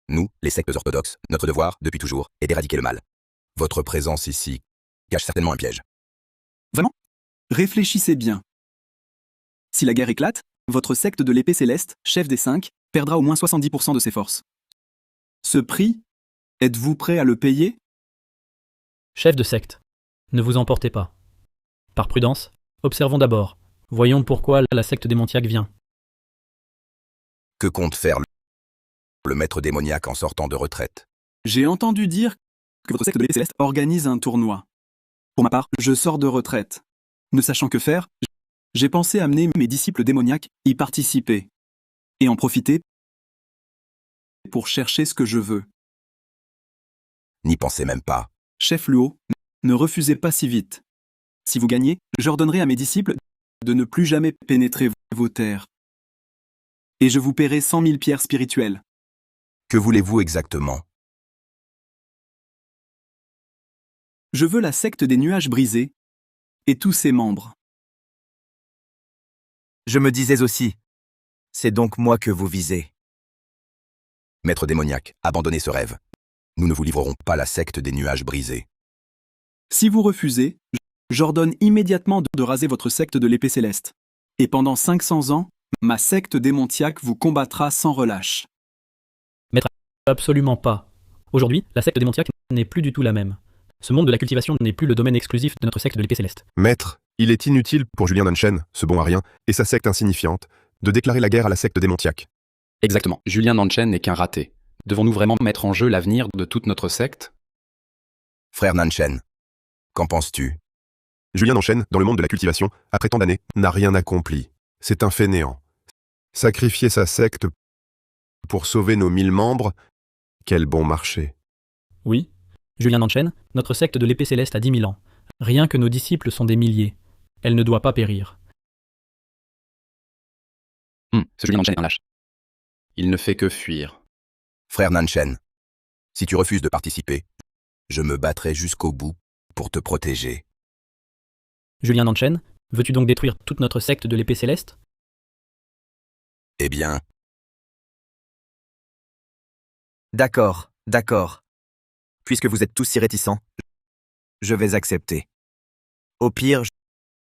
Nous, les sectes orthodoxes, notre devoir, depuis toujours, est d'éradiquer le mal. Votre présence ici cache certainement un piège. Vraiment? Réfléchissez bien. Si la guerre éclate, votre secte de l'épée céleste, chef des 5, perdra au moins 70% de ses forces. Ce prix, êtes-vous prêt à le payer? Chef de secte, ne vous emportez pas. Par prudence, observons d'abord. Voyons pourquoi la secte démoniaque vient. Que compte faire le maître démoniaque en sortant de retraite? J'ai entendu dire que votre secte de l'épée céleste organise un tournoi. Pour ma part, je sors de retraite. Ne sachant que faire, j'ai pensé amener mes disciples démoniaques y participer. Et en profiter pour chercher ce que je veux. N'y pensez même pas. Chef Luo, ne refusez pas si vite. Si vous gagnez, j'ordonnerai à mes disciples de ne plus jamais pénétrer vos terres. Et je vous paierai 100 000 pierres spirituelles. Que voulez-vous exactement? Je veux la secte des nuages brisés et tous ses membres. Je me disais aussi, c'est donc moi que vous visez. Maître démoniaque, abandonnez ce rêve. Nous ne vous livrerons pas la secte des nuages brisés. Si vous refusez, j'ordonne immédiatement de raser votre secte de l'épée céleste. Et pendant 500 ans, ma secte démoniaque vous combattra sans relâche. Maître, absolument pas. Aujourd'hui, la secte démoniaque n'est plus du tout la même. Ce monde de la cultivation n'est plus le domaine exclusif de notre secte de l'épée céleste. Maître, il est inutile pour Julien Nanchen, ce bon à rien, et sa secte insignifiante, de déclarer la guerre à la secte démoniaque. Exactement. Julien Nanchen n'est qu'un raté. Devons-nous vraiment mettre en jeu l'avenir de toute notre secte? Frère Nanchen, qu'en penses-tu? Julien Nanchen, dans le monde de la cultivation, après tant d'années, n'a rien accompli. C'est un fainéant. Sacrifier sa secte pour sauver nos 1000 membres, quel bon marché. Oui, Julien Nanchen, notre secte de l'épée céleste a 10 000 ans. Rien que nos disciples sont des milliers. Elle ne doit pas périr. Ce Julien Nanchen est un lâche. Il ne fait que fuir. Frère Nanchen, si tu refuses de participer, je me battrai jusqu'au bout pour te protéger. Julien Nanchen, veux-tu donc détruire toute notre secte de l'épée céleste? Eh bien... D'accord, d'accord. Puisque vous êtes tous si réticents, je vais accepter. Au pire,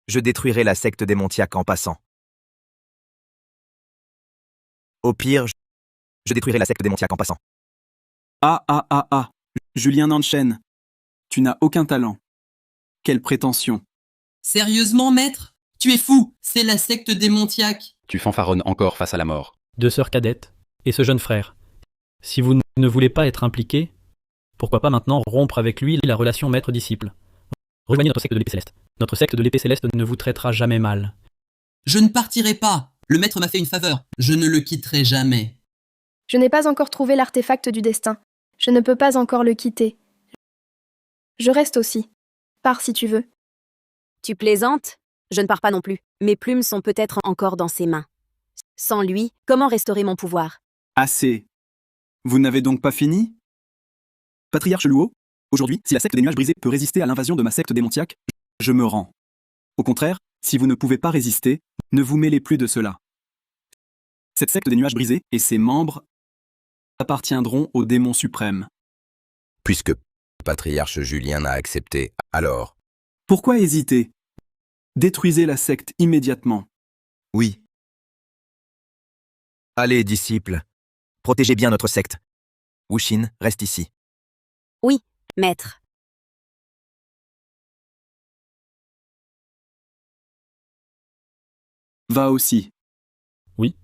je détruirai la secte démoniaque en passant. Au pire, je détruirai la secte démoniaque en passant. Ah, Julien Nanchen, tu n'as aucun talent. Quelle prétention. Sérieusement, maître? Tu es fou, c'est la secte démoniaque. Tu fanfaronnes encore face à la mort. 2 sœurs cadettes et ce jeune frère. Si vous ne voulez pas être impliqués, pourquoi pas maintenant rompre avec lui la relation maître-disciple? Rejoignez notre secte de l'épée céleste. Notre secte de l'épée céleste ne vous traitera jamais mal. Je ne partirai pas. Le maître m'a fait une faveur. Je ne le quitterai jamais. Je n'ai pas encore trouvé l'artefact du destin. Je ne peux pas encore le quitter. Je reste aussi. Pars si tu veux. Tu plaisantes? Je ne pars pas non plus. Mes plumes sont peut-être encore dans ses mains. Sans lui, comment restaurer mon pouvoir? Assez. Vous n'avez donc pas fini? Patriarche Luo, aujourd'hui, si la secte des nuages brisés peut résister à l'invasion de ma secte démoniaque, je me rends. Au contraire, si vous ne pouvez pas résister, ne vous mêlez plus de cela. Cette secte des nuages brisés et ses membres appartiendront au démon suprême. Puisque Patriarche Julien a accepté, alors... Pourquoi hésiter? Détruisez la secte immédiatement. Oui. Allez, disciples, protégez bien notre secte. Wuxin, reste ici. Oui, maître. Va aussi. Oui.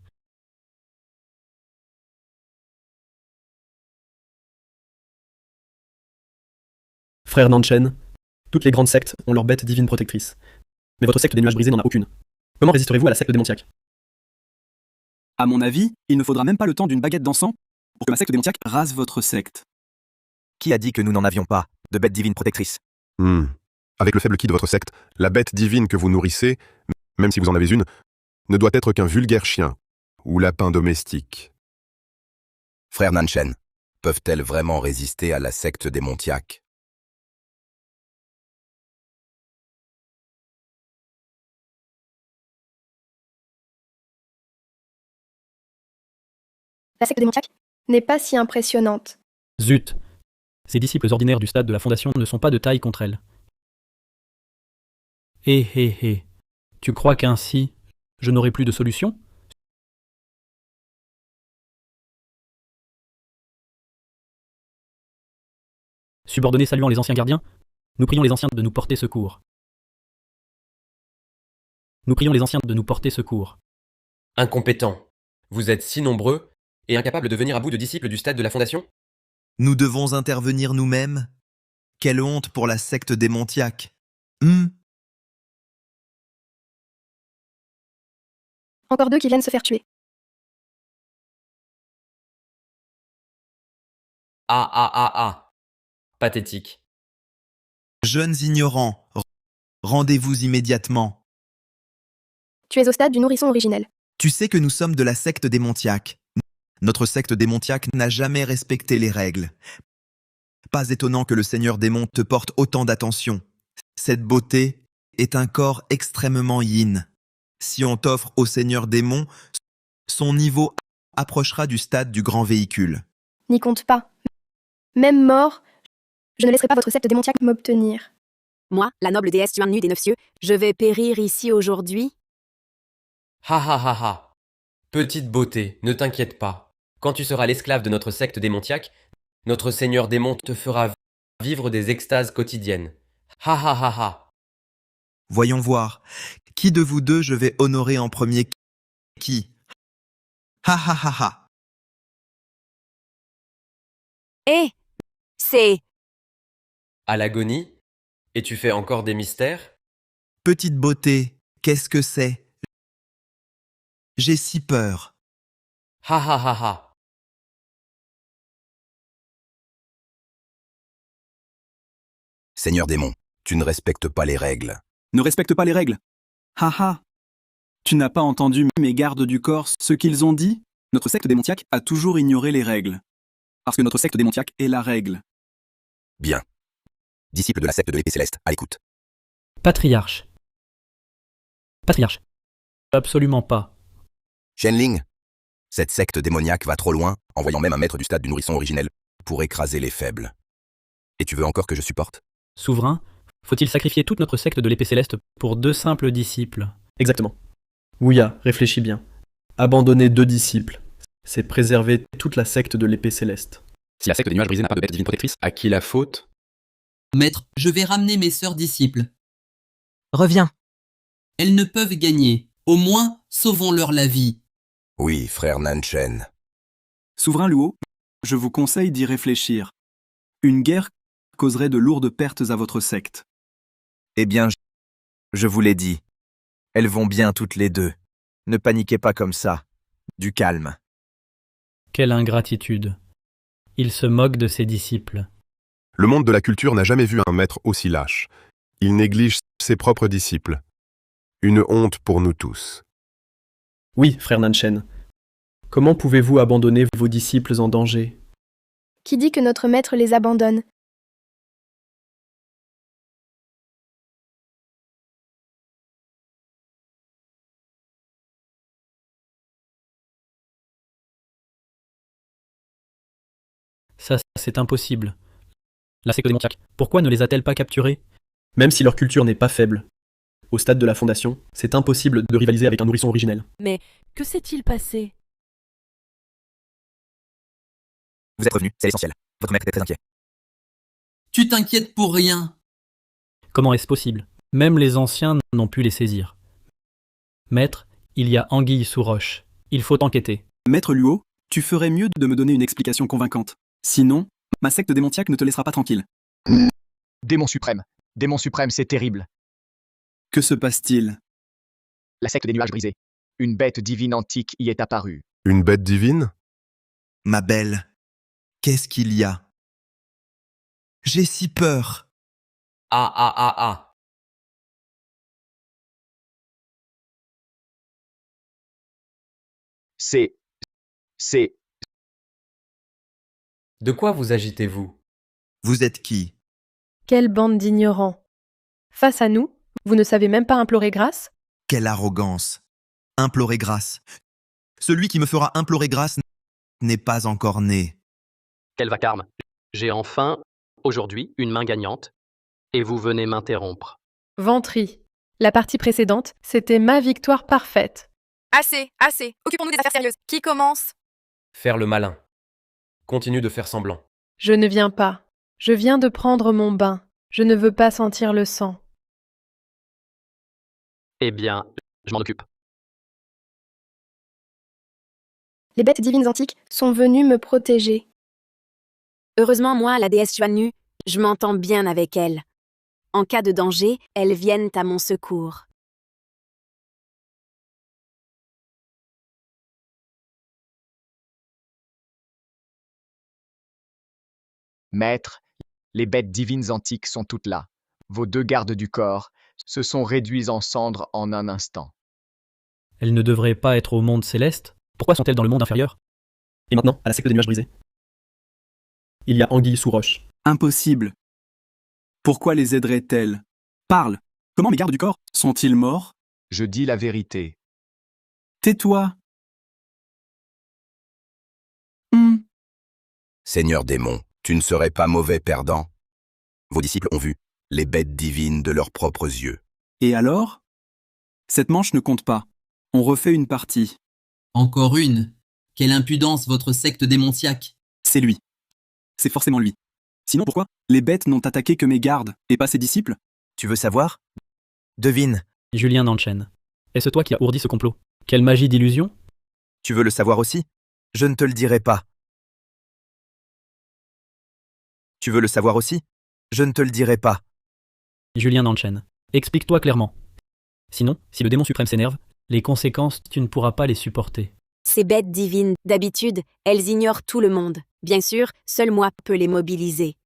Frère Nanchen, toutes les grandes sectes ont leur bête divine protectrice. Mais votre secte des nuages brisés n'en a aucune. Comment résisterez-vous à la secte démoniaque? À mon avis, il ne faudra même pas le temps d'une baguette d'encens pour que ma secte démoniaque rase votre secte. Qui a dit que nous n'en avions pas, de bête divine protectrice? Avec le faible ki de votre secte, la bête divine que vous nourrissez, même si vous en avez une, ne doit être qu'un vulgaire chien ou lapin domestique. Frère Nanchen, peuvent-elles vraiment résister à la secte démoniaque? La secte démoniaque n'est pas si impressionnante. Zut! Ces disciples ordinaires du stade de la Fondation ne sont pas de taille contre elle. Hé. Tu crois qu'ainsi, je n'aurai plus de solution? Subordonnés saluant les anciens gardiens, nous prions les anciens de nous porter secours. Nous prions les anciens de nous porter secours. Incompétents. Vous êtes si nombreux et incapables de venir à bout de disciples du stade de la Fondation? Nous devons intervenir nous-mêmes? Quelle honte pour la secte démontiaque. Encore 2 qui viennent se faire tuer. Ah. Pathétique. Jeunes ignorants, rendez-vous immédiatement. Tu es au stade du nourrisson originel. Tu sais que nous sommes de la secte démontiaque. Notre secte démontiaque n'a jamais respecté les règles. Pas étonnant que le Seigneur démon te porte autant d'attention. Cette beauté est un corps extrêmement yin. Si on t'offre au Seigneur démon, son niveau approchera du stade du grand véhicule. N'y compte pas. Même mort, je ne laisserai pas votre secte démoniaque m'obtenir. Moi, la noble déesse Yuan-Nu des Neuf Cieux, je vais périr ici aujourd'hui? Ha. Petite beauté, ne t'inquiète pas. Quand tu seras l'esclave de notre secte démontiaque, notre Seigneur démon te fera vivre des extases quotidiennes. Ha. Voyons voir. Qui de vous deux je vais honorer en premier? Qui? Ha. Eh! C'est... À l'agonie? Et tu fais encore des mystères? Petite beauté, qu'est-ce que c'est? J'ai si peur. Ha. Seigneur démon, tu ne respectes pas les règles. Ne respecte pas les règles. Haha. Tu n'as pas entendu mes gardes du corps ce qu'ils ont dit? Notre secte démoniaque a toujours ignoré les règles. Parce que notre secte démoniaque est la règle. Bien. Disciple de la secte de l'épée céleste, à l'écoute. Patriarche. Absolument pas. Shenling, cette secte démoniaque va trop loin, envoyant même un maître du stade du nourrisson originel pour écraser les faibles. Et tu veux encore que je supporte? Souverain, faut-il sacrifier toute notre secte de l'épée céleste pour 2 simples disciples? Exactement. Ouya, réfléchis bien. Abandonner 2 disciples, c'est préserver toute la secte de l'épée céleste. Si la secte des nuages brisés n'a pas de bête divine protectrice, à qui la faute? Maître, je vais ramener mes sœurs disciples. Reviens. Elles ne peuvent gagner. Au moins, sauvons-leur la vie. Oui, frère Nanchen. Souverain Luo, je vous conseille d'y réfléchir. Une guerre causerait de lourdes pertes à votre secte. Eh bien, je vous l'ai dit. Elles vont bien toutes les deux. Ne paniquez pas comme ça. Du calme. Quelle ingratitude. Il se moque de ses disciples. Le monde de la culture n'a jamais vu un maître aussi lâche. Il néglige ses propres disciples. Une honte pour nous tous. Oui, frère Nanchen. Comment pouvez-vous abandonner vos disciples en danger? Qui dit que notre maître les abandonne? Ça, c'est impossible. La secte démoniaque, pourquoi ne les a-t-elle pas capturés? Même si leur culture n'est pas faible, au stade de la Fondation, c'est impossible de rivaliser avec un nourrisson originel. Mais que s'est-il passé? Vous êtes revenu, c'est l'essentiel. Votre maître était très inquiet. Tu t'inquiètes pour rien. Comment est-ce possible? Même les anciens n'ont pu les saisir. Maître, il y a anguille sous roche. Il faut enquêter. Maître Luo, tu ferais mieux de me donner une explication convaincante. Sinon, ma secte démoniaque ne te laissera pas tranquille. Démon suprême, c'est terrible. Que se passe-t-il? La secte des nuages brisés. Une bête divine antique y est apparue. Une bête divine? Ma belle, qu'est-ce qu'il y a? J'ai si peur. Ah. C'est... De quoi vous agitez-vous? Vous êtes qui? Quelle bande d'ignorants! Face à nous, vous ne savez même pas implorer grâce? Quelle arrogance! Implorer grâce. Celui qui me fera implorer grâce n'est pas encore née. Quel vacarme. J'ai enfin, aujourd'hui, une main gagnante, et vous venez m'interrompre. Ventry. La partie précédente, c'était ma victoire parfaite. Assez, assez. Occupons-nous des affaires sérieuses. Qui commence? Faire le malin. Continue de faire semblant. Je ne viens pas. Je viens de prendre mon bain. Je ne veux pas sentir le sang. Eh bien, je m'en occupe. Les bêtes divines antiques sont venues me protéger. Heureusement, moi, la déesse Xuannu, je m'entends bien avec elle. En cas de danger, elles viennent à mon secours. Maître, les bêtes divines antiques sont toutes là. Vos 2 gardes du corps se sont réduits en cendres en un instant. Elles ne devraient pas être au monde céleste? Pourquoi sont-elles dans le monde inférieur? Et maintenant, à la secte des nuages brisés. Il y a anguille sous roche. Impossible. Pourquoi les aiderait-elle? Parle. Comment mes gardes du corps sont-ils morts? Je dis la vérité. Tais-toi. Seigneur démon, tu ne serais pas mauvais perdant. Vos disciples ont vu les bêtes divines de leurs propres yeux. Et alors? Cette manche ne compte pas. On refait une partie. Encore une? Quelle impudence, votre secte démentiaque! C'est lui. C'est forcément lui. Sinon pourquoi les bêtes n'ont attaqué que mes gardes et pas ses disciples? Tu veux savoir? Devine. Julien Nanchen. Est-ce toi qui as ourdi ce complot? Quelle magie d'illusion? Tu veux le savoir aussi? Je ne te le dirai pas. Tu veux le savoir aussi? Je ne te le dirai pas. Julien Nanchen. Explique-toi clairement. Sinon, si le démon suprême s'énerve, les conséquences, tu ne pourras pas les supporter. Ces bêtes divines, d'habitude, elles ignorent tout le monde. Bien sûr, seul moi peux les mobiliser.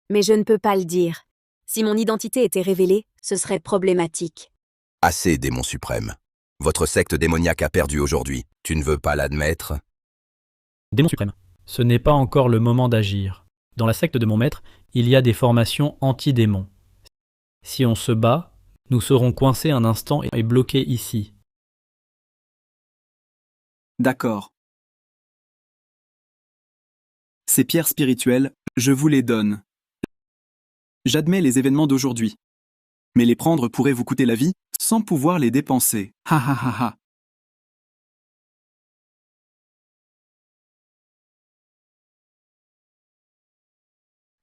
Mais je ne peux pas le dire. Si mon identité était révélée, ce serait problématique. Assez, démon suprême. Votre secte démoniaque a perdu aujourd'hui. Tu ne veux pas l'admettre? Démon suprême. Ce n'est pas encore le moment d'agir. Dans la secte de mon maître, il y a des formations anti-démons. Si on se bat, nous serons coincés un instant et bloqués ici. D'accord. Ces pierres spirituelles, je vous les donne. J'admets les événements d'aujourd'hui. Mais les prendre pourrait vous coûter la vie sans pouvoir les dépenser. Ha ha ha ha.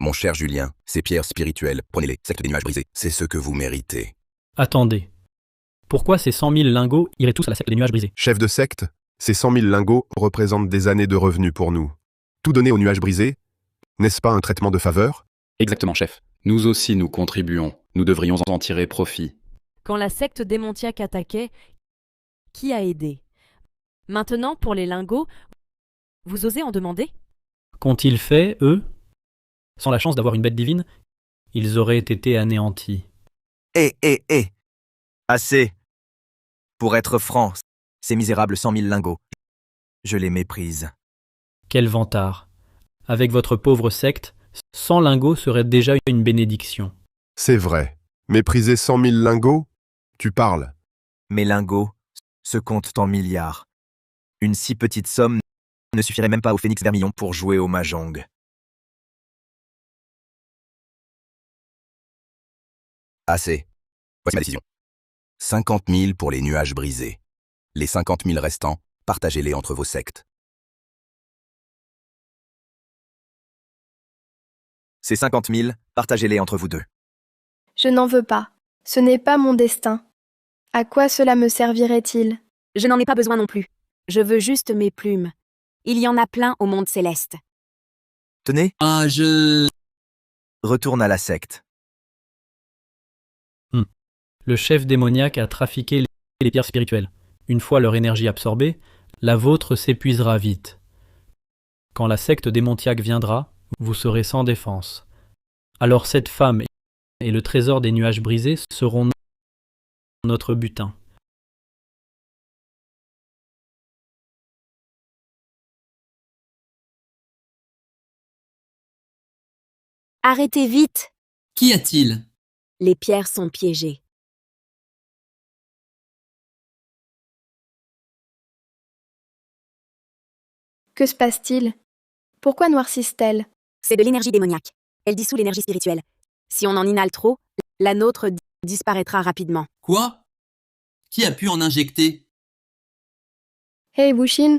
Mon cher Julien, ces pierres spirituelles, prenez-les, secte des nuages brisés, c'est ce que vous méritez. Attendez. Pourquoi ces 100 000 lingots iraient tous à la secte des nuages brisés? Chef de secte, ces 100 000 lingots représentent des années de revenus pour nous. Tout donner aux nuages brisés, n'est-ce pas un traitement de faveur? Exactement, chef. Nous aussi nous contribuons. Nous devrions en tirer profit. Quand la secte démentiaque attaquait, qui a aidé? Maintenant, pour les lingots, vous osez en demander? Qu'ont-ils fait, eux? Sans la chance d'avoir une bête divine, ils auraient été anéantis. Assez. Pour être franc, ces misérables 100 000 lingots, je les méprise. Quel vantard! Avec votre pauvre secte, 100 lingots serait déjà une bénédiction. C'est vrai. Mépriser 100 000 lingots? Tu parles. Mes lingots se comptent en milliards. Une si petite somme ne suffirait même pas au phénix vermillon pour jouer au mahjong. Assez. Voici ma décision. 50 000 pour les nuages brisés. Les 50 000 restants, partagez-les entre vos sectes. Ces 50 000, partagez-les entre vous deux. Je n'en veux pas. Ce n'est pas mon destin. À quoi cela me servirait-il? Je n'en ai pas besoin non plus. Je veux juste mes plumes. Il y en a plein au monde céleste. Tenez. Retourne à la secte. Le chef démoniaque a trafiqué les pierres spirituelles. Une fois leur énergie absorbée, la vôtre s'épuisera vite. Quand la secte démoniaque viendra, vous serez sans défense. Alors cette femme et le trésor des nuages brisés seront notre butin. Arrêtez vite! Qu'y a-t-il? Les pierres sont piégées. Que se passe-t-il? Pourquoi noircissent-elles? C'est de l'énergie démoniaque. Elle dissout l'énergie spirituelle. Si on en inhale trop, la nôtre disparaîtra rapidement. Quoi? Qui a pu en injecter? Hey, Wushin,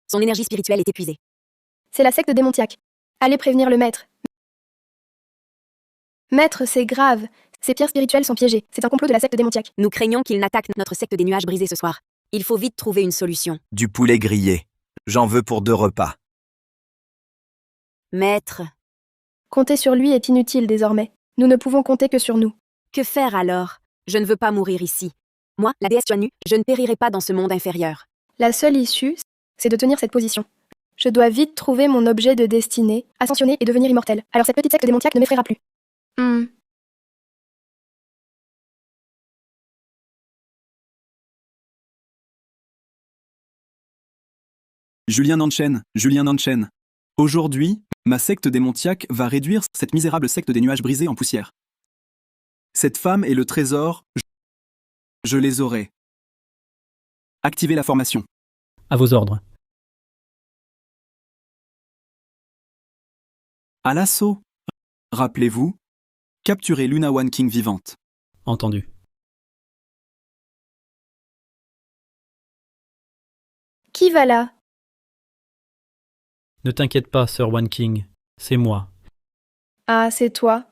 Son énergie spirituelle est épuisée. c'est la secte démoniaque. Allez prévenir le maître. Maître, c'est grave. Ces pierres spirituelles sont piégées. C'est un complot de la secte démoniaque. Nous craignons qu'il n'attaque notre secte des nuages brisés ce soir. Il faut vite trouver une solution. Du poulet grillé. J'en veux pour 2 repas. Maître, Compter sur lui est inutile désormais. Nous ne pouvons compter que sur nous. que faire alors? Je ne veux pas mourir ici. Moi, la déesse Tuanu, je ne périrai pas dans ce monde inférieur. La seule issue, c'est de tenir cette position. Je dois vite trouver mon objet de destinée, ascensionner et devenir immortel. Alors cette petite secte démoniaque ne m'effraiera plus. Julien Nanchen. Aujourd'hui, ma secte démoniaque va réduire cette misérable secte des nuages brisés en poussière. Cette femme et le trésor, je les aurai. Activez la formation. À vos ordres. À l'assaut. Rappelez-vous, capturez Luna One King vivante. Entendu. Qui va là? Ne t'inquiète pas, Sir One King. C'est moi. Ah, c'est toi.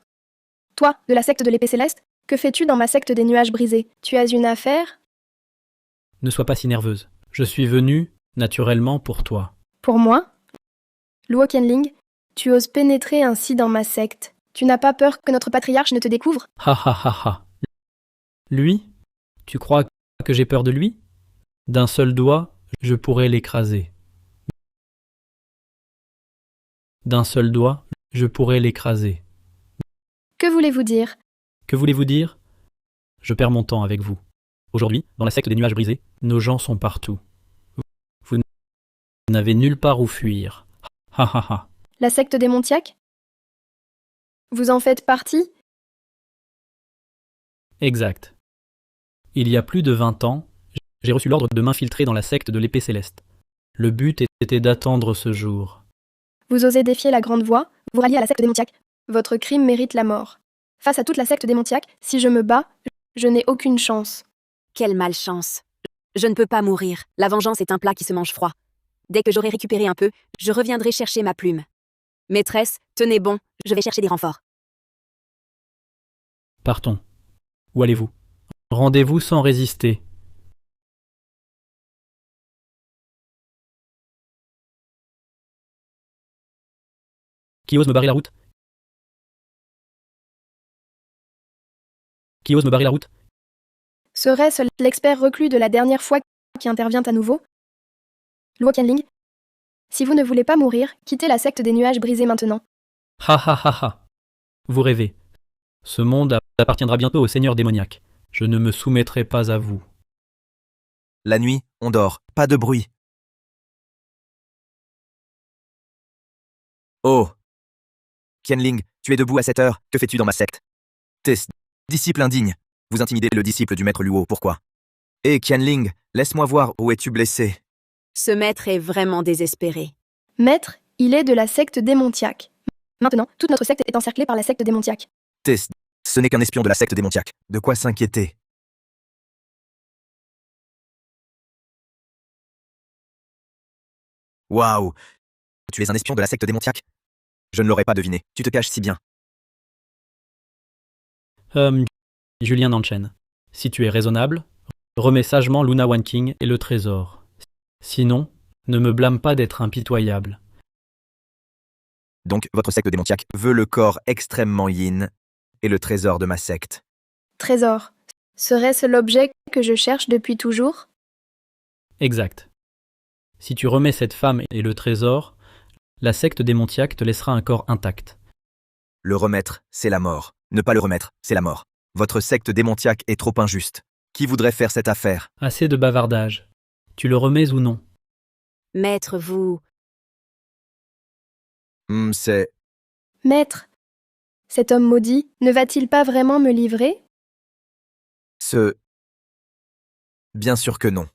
Toi, de la secte de l'épée céleste? Que fais-tu dans ma secte des nuages brisés? Tu as une affaire? Ne sois pas si nerveuse. Je suis venu, naturellement, pour toi. Pour moi? Luo Qianling, tu oses pénétrer ainsi dans ma secte. Tu n'as pas peur que notre patriarche ne te découvre? Ha ha ha ha. Lui? Tu crois que j'ai peur de lui? D'un seul doigt, je pourrais l'écraser. D'un seul doigt, je pourrais l'écraser. Que voulez-vous dire? Que voulez-vous dire? Je perds mon temps avec vous. Aujourd'hui, dans la secte des nuages brisés, nos gens sont partout. Vous n'avez nulle part où fuir. Ha ha ha. La secte démoniaque? Vous en faites partie? Exact. Il y a plus de 20 ans, j'ai reçu l'ordre de m'infiltrer dans la secte de l'épée céleste. Le but était d'attendre ce jour. Vous osez défier la grande voix, vous ralliez à la secte démoniaque. Votre crime mérite la mort. Face à toute la secte démoniaque, si je me bats, je n'ai aucune chance. Quelle malchance. Je ne peux pas mourir. La vengeance est un plat qui se mange froid. Dès que j'aurai récupéré un peu, je reviendrai chercher ma plume. Maîtresse, tenez bon, je vais chercher des renforts. Partons. Où allez-vous? Rendez-vous sans résister. Qui ose me barrer la route? Qui ose me barrer la route? Serait-ce l'expert reclus de la dernière fois qui intervient à nouveau? Luo Qianling, si vous ne voulez pas mourir, quittez la secte des nuages brisés maintenant. Ha ha ha ha. Vous rêvez. Ce monde appartiendra bientôt au seigneur démoniaque. Je ne me soumettrai pas à vous. La nuit, on dort. Pas de bruit. Oh! Qianling, tu es debout à cette heure. Que fais-tu dans ma secte? Disciple indigne. Vous intimidez le disciple du maître Luo, pourquoi? Eh, Qianling, laisse-moi voir où es-tu blessé. Ce maître est vraiment désespéré. Maître, il est de la secte démoniaque. Maintenant, toute notre secte est encerclée par la secte démoniaque. Ce n'est qu'un espion de la secte démoniaque. De quoi s'inquiéter? Waouh! Tu es un espion de la secte démoniaque? Je ne l'aurais pas deviné. Tu te caches si bien. Julien Nanchen, si tu es raisonnable, remets sagement Luna One King et le trésor. Sinon, ne me blâme pas d'être impitoyable. Donc, votre secte démoniaque veut le corps extrêmement yin et le trésor de ma secte. Trésor. Serait-ce l'objet que je cherche depuis toujours? Exact. Si tu remets cette femme et le trésor, la secte démoniaque te laissera un corps intact. Le remettre, c'est la mort. Ne pas le remettre, c'est la mort. Votre secte démoniaque est trop injuste. Qui voudrait faire cette affaire? Assez de bavardage. Tu le remets ou non? Maître, vous... C'est... Maître, cet homme maudit ne va-t-il pas vraiment me livrer? Bien sûr que non.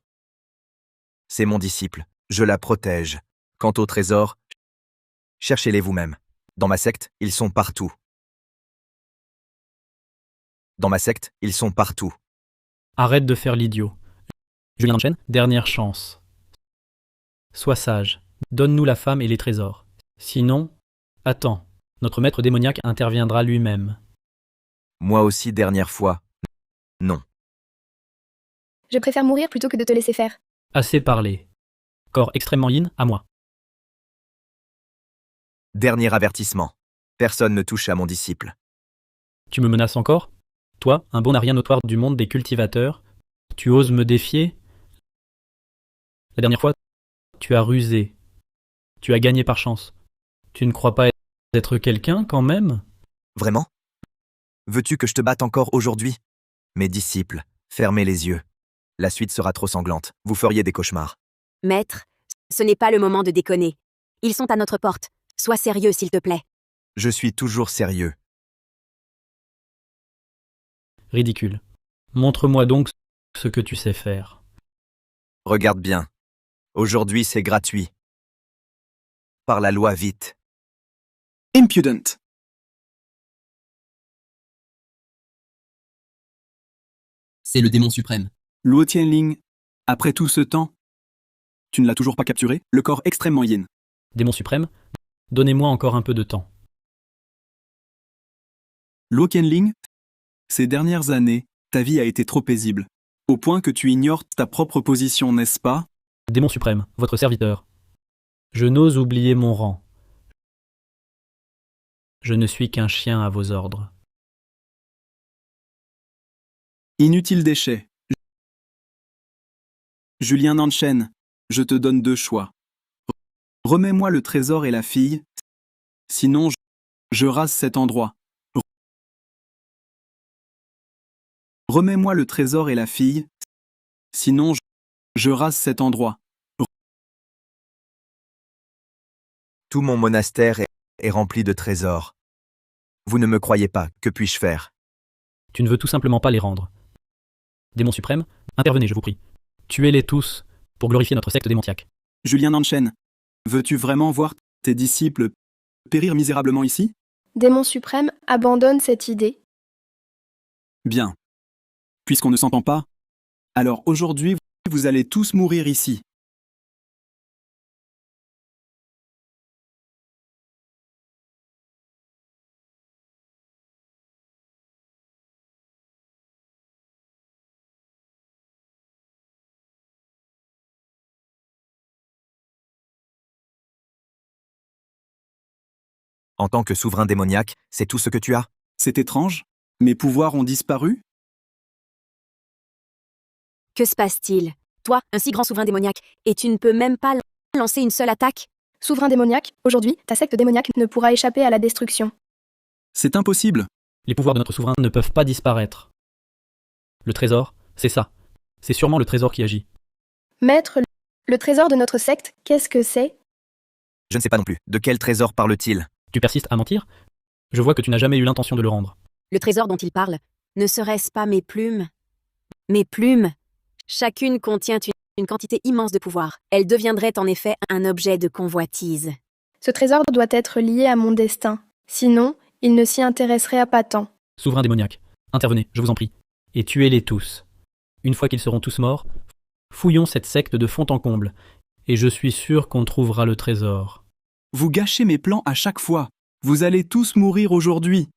C'est mon disciple, je la protège. Quant au trésor, cherchez-les vous-même. Dans ma secte, ils sont partout. Dans ma secte, ils sont partout. Arrête de faire l'idiot. Julien Nanchen, dernière chance. Sois sage. Donne-nous la femme et les trésors. Sinon, attends. Notre maître démoniaque interviendra lui-même. Moi aussi, dernière fois. Non. Je préfère mourir plutôt que de te laisser faire. Assez parlé. Corps extrêmement yin, à moi. Dernier avertissement. Personne ne touche à mon disciple. Tu me menaces encore? Toi, un bon rien notoire du monde des cultivateurs, tu oses me défier? La dernière fois, tu as rusé. Tu as gagné par chance. Tu ne crois pas être quelqu'un quand même? Vraiment? Veux-tu que je te batte encore aujourd'hui? Mes disciples, fermez les yeux. La suite sera trop sanglante. Vous feriez des cauchemars. Maître, ce n'est pas le moment de déconner. Ils sont à notre porte. Sois sérieux, s'il te plaît. Je suis toujours sérieux. Ridicule. Montre-moi donc ce que tu sais faire. Regarde bien. Aujourd'hui, c'est gratuit. Par la loi, vite. Impudent. C'est le démon suprême. Luo Tianling, après tout ce temps, tu ne l'as toujours pas capturé, le corps extrêmement yin. Démon suprême, donnez-moi encore un peu de temps. Luo Tianling, ces dernières années, ta vie a été trop paisible, au point que tu ignores ta propre position, n'est-ce pas? Démon suprême, votre serviteur. Je n'ose oublier mon rang. Je ne suis qu'un chien à vos ordres. Inutile déchet. Julien Nanchen, je te donne deux choix. Remets-moi le trésor et la fille, sinon je rase cet endroit. Remets-moi le trésor et la fille, sinon je rase cet endroit. Tout mon monastère est rempli de trésors. Vous ne me croyez pas, que puis-je faire? Tu ne veux tout simplement pas les rendre. Démon suprême, intervenez, je vous prie. Tuez-les tous, pour glorifier notre secte démentiaque. Julien Nanchen, veux-tu vraiment voir tes disciples périr misérablement ici? Démon suprême, abandonne cette idée. Bien. Puisqu'on ne s'entend pas, alors aujourd'hui, vous allez tous mourir ici. En tant que souverain démoniaque, c'est tout ce que tu as? C'est étrange. Mes pouvoirs ont disparu? Que se passe-t-il? Toi, un si grand souverain démoniaque, et tu ne peux même pas lancer une seule attaque? Souverain démoniaque, aujourd'hui, ta secte démoniaque ne pourra échapper à la destruction. C'est impossible. Les pouvoirs de notre souverain ne peuvent pas disparaître. Le trésor, c'est ça. C'est sûrement le trésor qui agit. Maître, le trésor de notre secte, qu'est-ce que c'est? Je ne sais pas non plus. De quel trésor parle-t-il? Tu persistes à mentir? Je vois que tu n'as jamais eu l'intention de le rendre. Le trésor dont il parle, ne serait-ce pas mes plumes? Mes plumes! Chacune contient une quantité immense de pouvoir. Elle deviendrait en effet un objet de convoitise. Ce trésor doit être lié à mon destin. Sinon, il ne s'y intéresserait pas tant. Souverain démoniaque, intervenez, je vous en prie, et tuez-les tous. Une fois qu'ils seront tous morts, fouillons cette secte de fond en comble, et je suis sûr qu'on trouvera le trésor. Vous gâchez mes plans à chaque fois. Vous allez tous mourir aujourd'hui.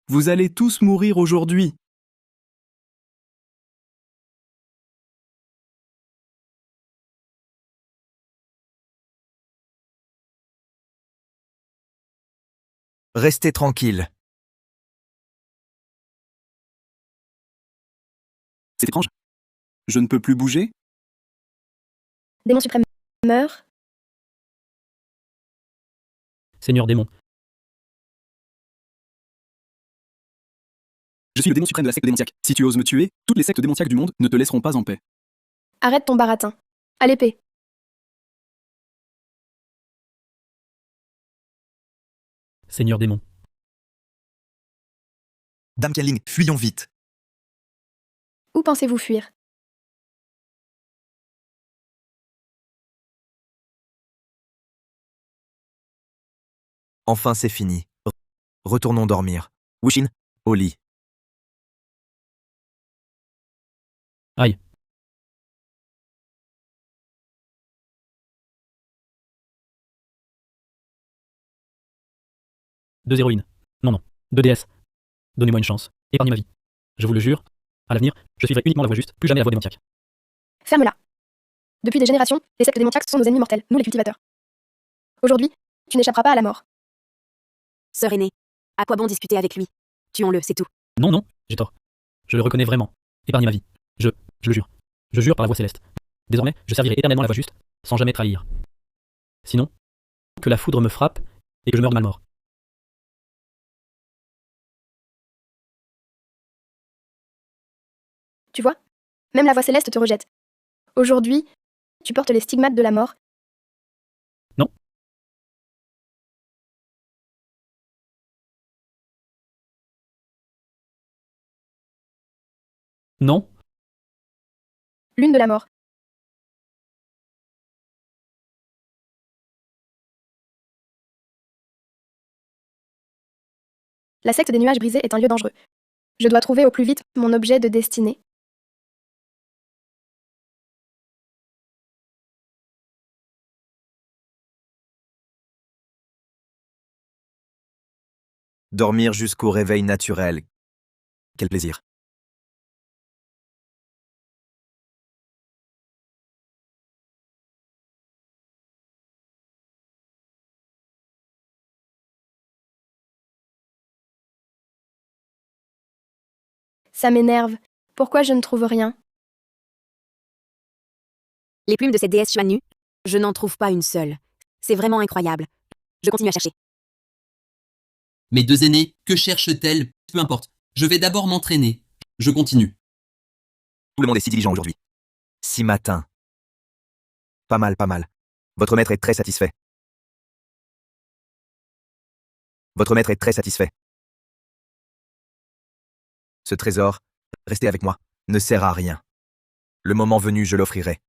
Vous allez tous mourir aujourd'hui. Restez tranquille. C'est étrange. Je ne peux plus bouger? Démon suprême, meurs. Seigneur démon, Je suis le démon suprême de la secte démentiaque. Si tu oses me tuer, toutes les sectes démentiaques du monde ne te laisseront pas en paix. Arrête ton baratin. À l'épée. Seigneur démon, Dame Kenling, fuyons vite. Où pensez-vous fuir? Enfin, c'est fini. Retournons dormir. Wushin, au lit. Aïe. Deux héroïnes. Non, non. Deux déesses. Donnez-moi une chance. Épargnez ma vie. Je vous le jure, à l'avenir, je suivrai uniquement la voie juste, plus jamais la voie démoniaque. Ferme-la. Depuis des générations, les sectes démoniaques sont nos ennemis mortels, nous les cultivateurs. Aujourd'hui, tu n'échapperas pas à la mort. Sœur aînée, à quoi bon discuter avec lui? Tuons-le, c'est tout. Non, non, j'ai tort. Je le reconnais vraiment. Épargnez ma vie. Je le jure. Je jure par la voie céleste. Désormais, je servirai éternellement la voie juste, sans jamais trahir. Sinon, que la foudre me frappe et que je meure de malmort. Tu vois? Même la voie céleste te rejette. Aujourd'hui, tu portes les stigmates de la mort. Non. Non. Lune de la mort. La secte des nuages brisés est un lieu dangereux. Je dois trouver au plus vite mon objet de destinée. Dormir jusqu'au réveil naturel. Quel plaisir. Ça m'énerve. Pourquoi je ne trouve rien? Les plumes de cette déesse Xuan, je n'en trouve pas une seule. C'est vraiment incroyable. Je continue à chercher. Mes deux aînés, que cherchent-elles? Peu importe. Je vais d'abord m'entraîner. Je continue. Tout le monde est si diligent aujourd'hui. Si matin. Pas mal, pas mal. Votre maître est très satisfait. Votre maître est très satisfait. Ce trésor, restez avec moi, ne sert à rien. Le moment venu, je l'offrirai.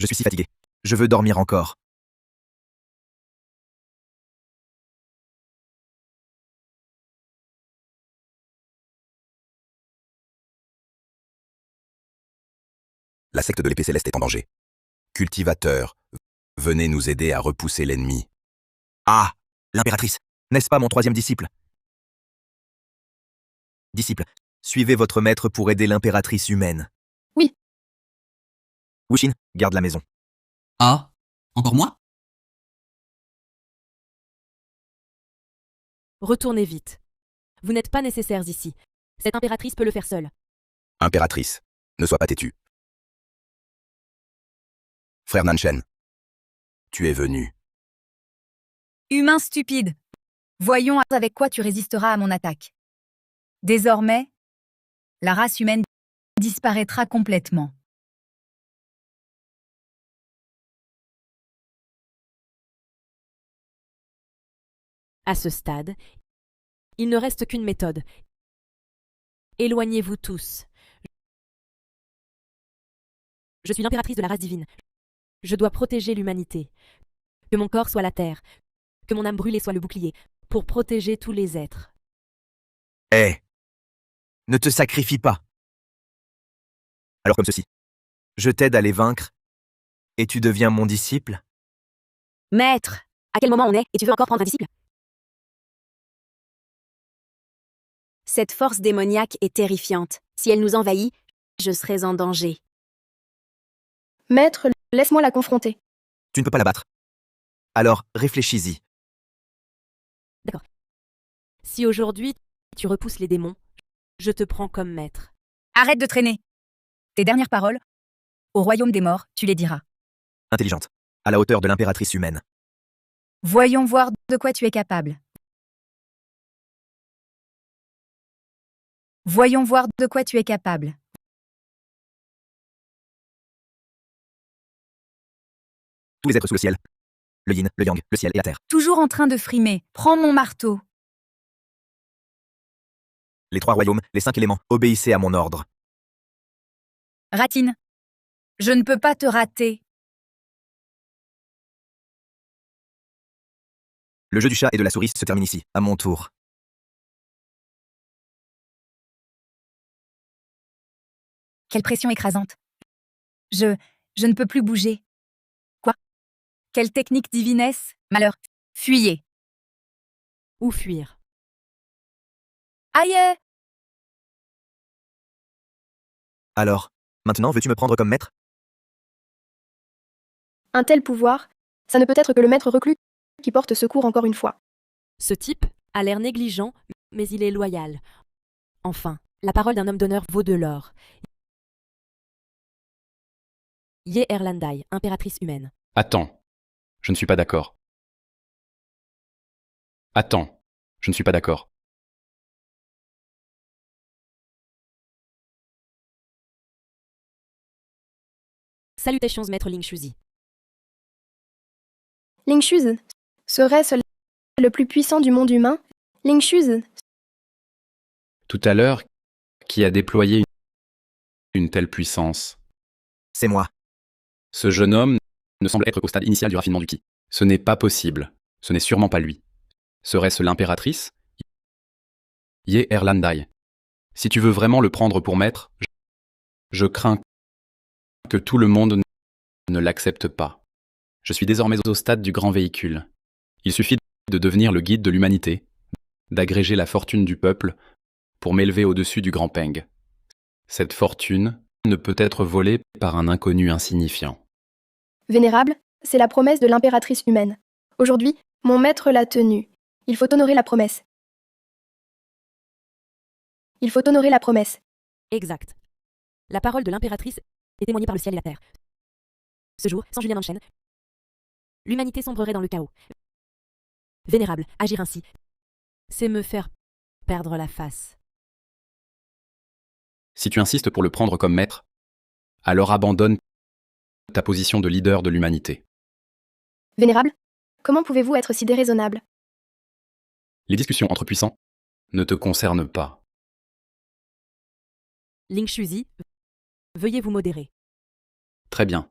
Je suis si fatigué. Je veux dormir encore. La secte de l'épée céleste est en danger. Cultivateurs, venez nous aider à repousser l'ennemi. Ah, l'impératrice, n'est-ce pas mon troisième disciple? Disciple, suivez votre maître pour aider l'impératrice humaine. Oui. Wushin, garde la maison. Ah, encore moi? Retournez vite. Vous n'êtes pas nécessaires ici. Cette impératrice peut le faire seule. Impératrice, ne sois pas têtue. Frère Nanshen, tu es venu. Humain stupide. Voyons avec quoi tu résisteras à mon attaque. Désormais, la race humaine disparaîtra complètement. À ce stade, il ne reste qu'une méthode. Éloignez-vous tous. Je suis l'impératrice de la race divine. Je dois protéger l'humanité. Que mon corps soit la terre. Que mon âme brûlée soit le bouclier. Pour protéger tous les êtres. Hé, ne te sacrifie pas. Alors comme ceci, je t'aide à les vaincre, et tu deviens mon disciple? Maître, à quel moment on est et tu veux encore prendre un disciple? Cette force démoniaque est terrifiante. Si elle nous envahit, je serais en danger. Maître, laisse-moi la confronter. Tu ne peux pas la battre. Alors, réfléchis-y. D'accord. Si aujourd'hui, tu repousses les démons, je te prends comme maître. Arrête de traîner. Tes dernières paroles, au royaume des morts, tu les diras. Intelligente, à la hauteur de l'impératrice humaine. Voyons voir de quoi tu es capable. Voyons voir de quoi tu es capable. Tous les êtres sous le ciel, le yin, le yang, le ciel et la terre. Toujours en train de frimer. Prends mon marteau. Les 3 royaumes, les 5 éléments, obéissez à mon ordre. Ratine. Je ne peux pas te rater. Le jeu du chat et de la souris se termine ici, à mon tour. Quelle pression écrasante. Je ne peux plus bouger. Quoi? Quelle technique divinesse? Malheur. Fuyez. Ou fuir. Aïe! Alors, maintenant veux-tu me prendre comme maître? Un tel pouvoir, ça ne peut être que le maître reclus qui porte secours encore une fois. Ce type a l'air négligent, mais il est loyal. Enfin, la parole d'un homme d'honneur vaut de l'or. Ye Erlandai, impératrice humaine. Attends. Je ne suis pas d'accord. Attends. Je ne suis pas d'accord. Salutations, maître Ling Shuzi. Ling Shuz serait-ce le plus puissant du monde humain? Ling Shuz, Tout à l'heure, qui a déployé une telle puissance? C'est moi. Ce jeune homme ne semble être qu'au stade initial du raffinement du ki. Ce n'est pas possible. Ce n'est sûrement pas lui. Serait-ce l'impératrice? Ye Erlandai. Si tu veux vraiment le prendre pour maître, je crains que tout le monde ne l'accepte pas. Je suis désormais au stade du grand véhicule. Il suffit de devenir le guide de l'humanité, d'agréger la fortune du peuple pour m'élever au-dessus du grand Peng. Cette fortune ne peut être volée par un inconnu insignifiant. vénérable, c'est la promesse de l'impératrice humaine. Aujourd'hui, mon maître l'a tenue. Il faut honorer la promesse. Il faut honorer la promesse. Exact. La parole de l'impératrice est témoignée par le ciel et la terre. Ce jour, sans Julien Nanchen, l'humanité sombrerait dans le chaos. Vénérable, agir ainsi, c'est me faire perdre la face. Si tu insistes pour le prendre comme maître, alors abandonne ta position de leader de l'humanité. Vénérable, comment pouvez-vous être si déraisonnable? Les discussions entre puissants ne te concernent pas. Ling Shuzi, veuillez vous modérer. Très bien.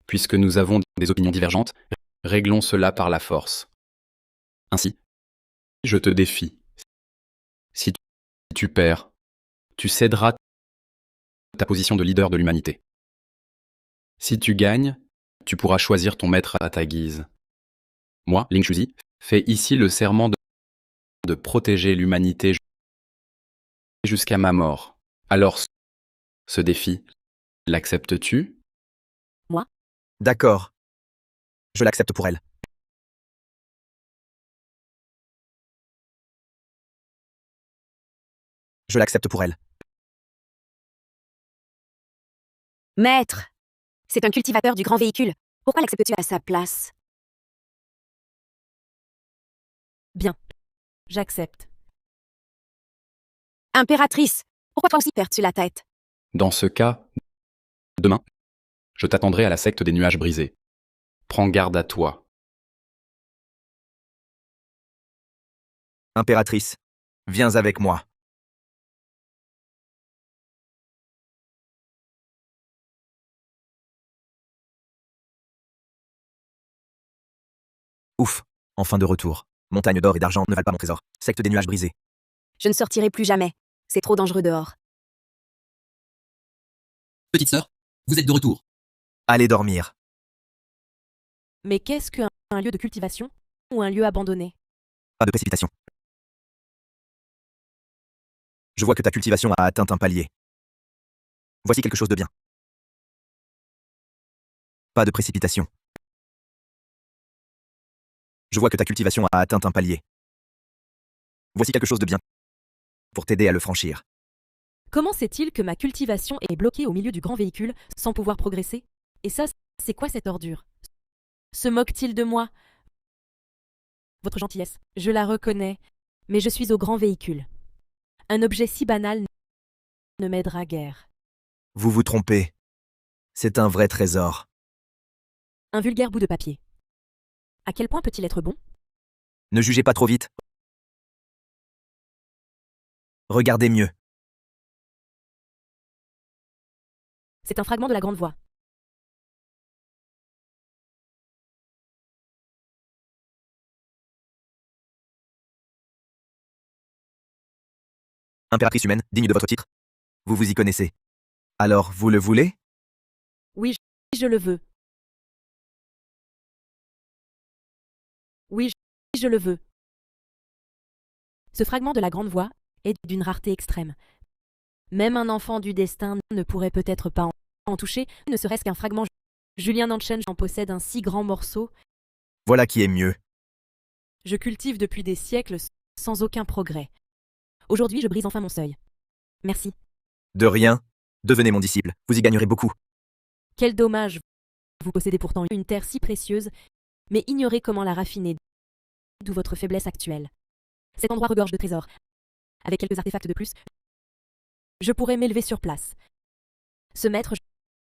Puisque nous avons des opinions divergentes, réglons cela par la force. Ainsi, je te défie. Si tu perds, tu céderas ta position de leader de l'humanité. Si tu gagnes, tu pourras choisir ton maître à ta guise. Moi, Ling Shuzi, fais ici le serment de protéger l'humanité jusqu'à ma mort. Alors, ce défi, l'acceptes-tu? Moi? D'accord. Je l'accepte pour elle. Je l'accepte pour elle. Maître, c'est un cultivateur du grand véhicule. Pourquoi l'acceptes-tu à sa place? Bien. J'accepte. Impératrice, pourquoi toi aussi perds-tu la tête? Dans ce cas, demain, je t'attendrai à la secte des nuages brisés. Prends garde à toi. Impératrice, viens avec moi. Ouf, enfin de retour. Montagne d'or et d'argent ne valent pas mon trésor. Secte des nuages brisés. Je ne sortirai plus jamais. C'est trop dangereux dehors. Petite sœur, vous êtes de retour. Allez dormir. Mais qu'est-ce qu'un lieu de cultivation ou un lieu abandonné? Pas de précipitation. Je vois que ta cultivation a atteint un palier. Voici quelque chose de bien. Pas de précipitation. Je vois que ta cultivation a atteint un palier. Voici quelque chose de bien. Pour t'aider à le franchir. Comment sait-il que ma cultivation est bloquée au milieu du grand véhicule sans pouvoir progresser? Et ça, c'est quoi cette ordure? Se moque-t-il de moi? Votre gentillesse, je la reconnais, mais je suis au grand véhicule. Un objet si banal ne m'aidera guère. Vous vous trompez. C'est un vrai trésor. Un vulgaire bout de papier. À quel point peut-il être bon? Ne jugez pas trop vite. Regardez mieux. C'est un fragment de la grande voie. Impératrice humaine, digne de votre titre. Vous vous y connaissez. Alors, vous le voulez? Oui, je le veux. Oui, je le veux. Ce fragment de la grande voie est d'une rareté extrême. Même un enfant du destin ne pourrait peut-être pas en toucher, ne serait-ce qu'un fragment. Julien Nanchen en possède un si grand morceau. Voilà qui est mieux. Je cultive depuis des siècles sans aucun progrès. Aujourd'hui, je brise enfin mon seuil. Merci. De rien. Devenez mon disciple, vous y gagnerez beaucoup. Quel dommage. Vous possédez pourtant une terre si précieuse, mais ignorez comment la raffiner, d'où votre faiblesse actuelle. Cet endroit regorge de trésors. Avec quelques artefacts de plus, je pourrais m'élever sur place. Ce maître,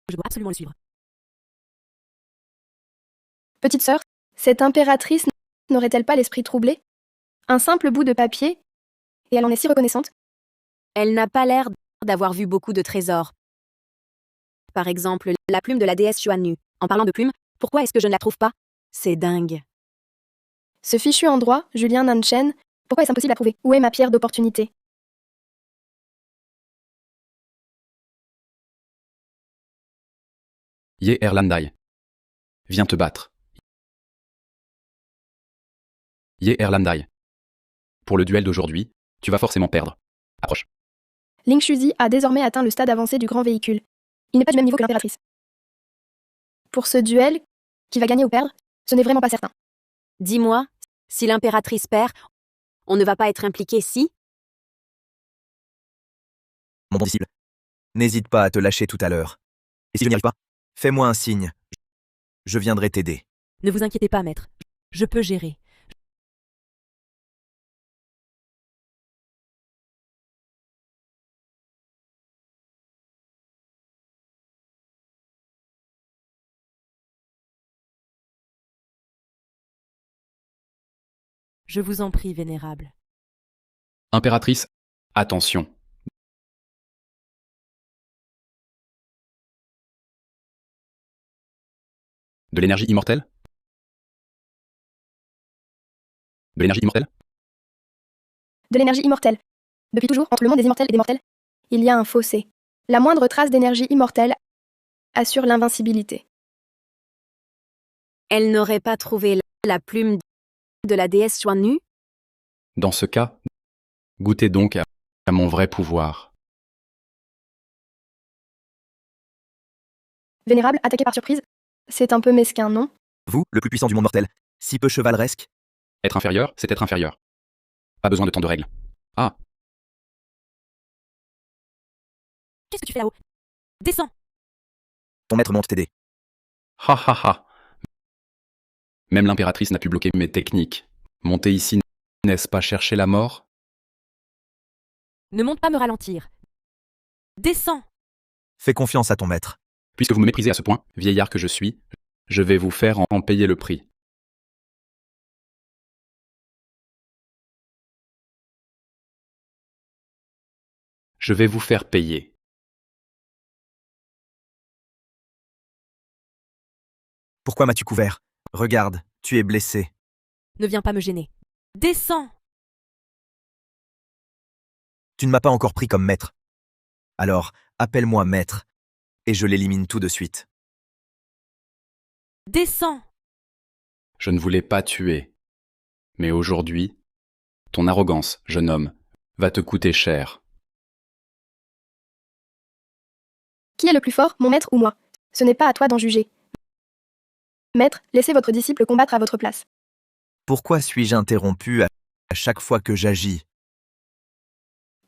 je dois absolument le suivre. Petite sœur, cette impératrice n'aurait-elle pas l'esprit troublé? Un simple bout de papier, et elle en est si reconnaissante. Elle n'a pas l'air d'avoir vu beaucoup de trésors. Par exemple, la plume de la déesse Xuannu. En parlant de plume, pourquoi est-ce que je ne la trouve pas? C'est dingue. Ce fichu endroit, Julien Nanchen, pourquoi est-ce impossible à trouver? Où est ma pierre d'opportunité? Ye Erlandai. Viens te battre. Ye Erlandai. Pour le duel d'aujourd'hui, tu vas forcément perdre. Approche. Ling Shuzi a désormais atteint le stade avancé du grand véhicule. Il n'est pas du même niveau que l'impératrice. Pour ce duel, qui va gagner ou perdre, ce n'est vraiment pas certain. Dis-moi, si l'impératrice perd, on ne va pas être impliqué si? Mon bon disciple, n'hésite pas à te lâcher tout à l'heure. Et si je n'y arrive pas, fais-moi un signe. Je viendrai t'aider. Ne vous inquiétez pas, maître. Je peux gérer. Je vous en prie, vénérable. Impératrice, attention. De l'énergie immortelle? De l'énergie immortelle? De l'énergie immortelle. Depuis toujours, entre le monde des immortels et des mortels, il y a un fossé. La moindre trace d'énergie immortelle assure l'invincibilité. Elle n'aurait pas trouvé la plume de la déesse Xuannu? Dans ce cas, goûtez donc à mon vrai pouvoir. Vénérable, attaqué par surprise, c'est un peu mesquin, non? Vous, le plus puissant du monde mortel, si peu chevaleresque? Être inférieur, c'est être inférieur. Pas besoin de tant de règles. Ah, Qu'est-ce que tu fais là-haut? Descends! Ton maître monte t'aider. ha ha ha. Même l'impératrice n'a pu bloquer mes techniques. Monter ici, n'est-ce pas chercher la mort? Ne monte pas me ralentir. Descends! Fais confiance à ton maître. Puisque vous me méprisez à ce point, vieillard que je suis, je vais vous faire en payer le prix. Je vais vous faire payer. Pourquoi m'as-tu couvert? Regarde, tu es blessé. Ne viens pas me gêner. Descends! Tu ne m'as pas encore pris comme maître. Alors, appelle-moi maître, et je l'élimine tout de suite. Descends! Je ne voulais pas tuer. Mais aujourd'hui, ton arrogance, jeune homme, va te coûter cher. Qui est le plus fort, mon maître ou moi? Ce n'est pas à toi d'en juger. Maître, laissez votre disciple combattre à votre place. Pourquoi suis-je interrompu à chaque fois que j'agis?